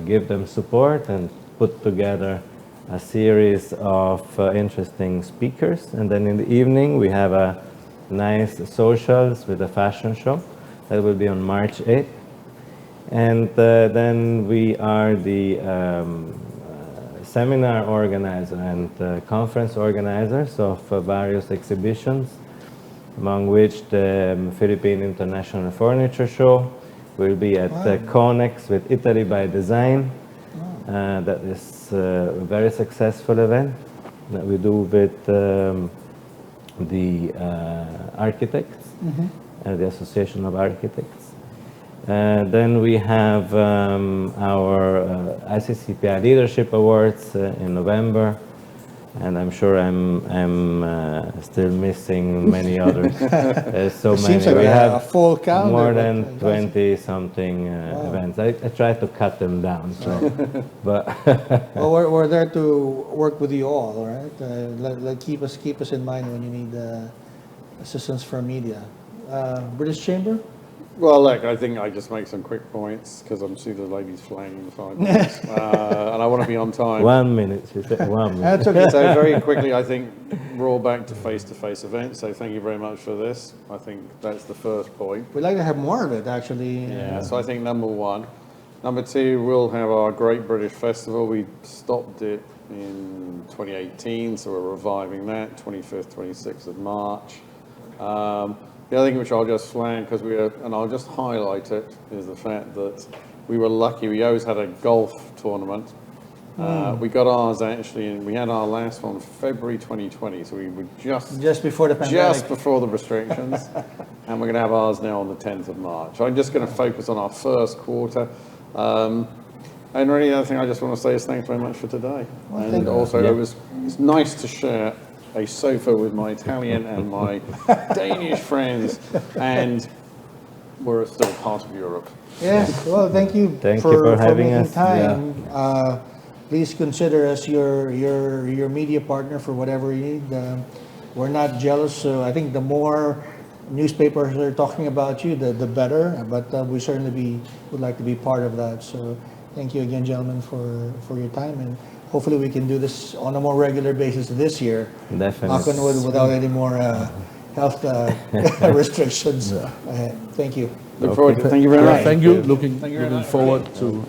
give them support and put together a series of interesting speakers. And then in the evening, we have a nice socials with a fashion show that will be on March 8th. And then we are the seminar organizer and conference organizers of various exhibitions, among which the Philippine International Furniture Show will be at Conex with Italy by Design. That is a very successful event that we do with the architects, the Association of Architects. Then we have our ICCPI Leadership Awards in November. and I'm sure I'm still missing many others. There's so It many. seems like We a have full calendar. more but than it doesn't- 20 something events. I try to cut them down. So, but Well, we're there to work with you all right? Keep us in mind when you need assistance from media. British Chamber? Well, look, I think I just make some quick points because I'm seeing the ladies flying in 5 minutes, and I want to be on time. 1 minute, she said 1 minute. That's okay. So very quickly, I think we're all back to face-to-face events. So thank you very much for this. I think that's the first point. We'd like to have more of it, actually. Yeah. So I think number one. Number two, we'll have our Great British Festival. We stopped it in 2018, so we're reviving that. 25th, 26th of March. The other thing which I'll just flag, and I'll just highlight it, is the fact that we were lucky. We always had a golf tournament. We got ours actually, and we had our last one February 2020, so we were Just before the pandemic. just before the restrictions, and we're going to have ours now on the 10th of March. I'm just going to focus on our first quarter. And really, the other thing I just want to say is thanks very much for today. Well, And also, it's nice to share a sofa with my Italian and my Danish friends, and we're still part of Europe. Yes, well, thank you Thank you for having making us. time. Please consider us your media partner for whatever you need. We're not jealous, so I think the more newspapers are talking about you, the better. But we certainly would like to be part of that. So thank you again, gentlemen, for your time, and hopefully we can do this on a more regular basis this year. Definitely. Knock on wood, without any more health restrictions ahead. Thank you. Look forward to it. Thank you very much. Thank you. Thank you very Looking much. forward to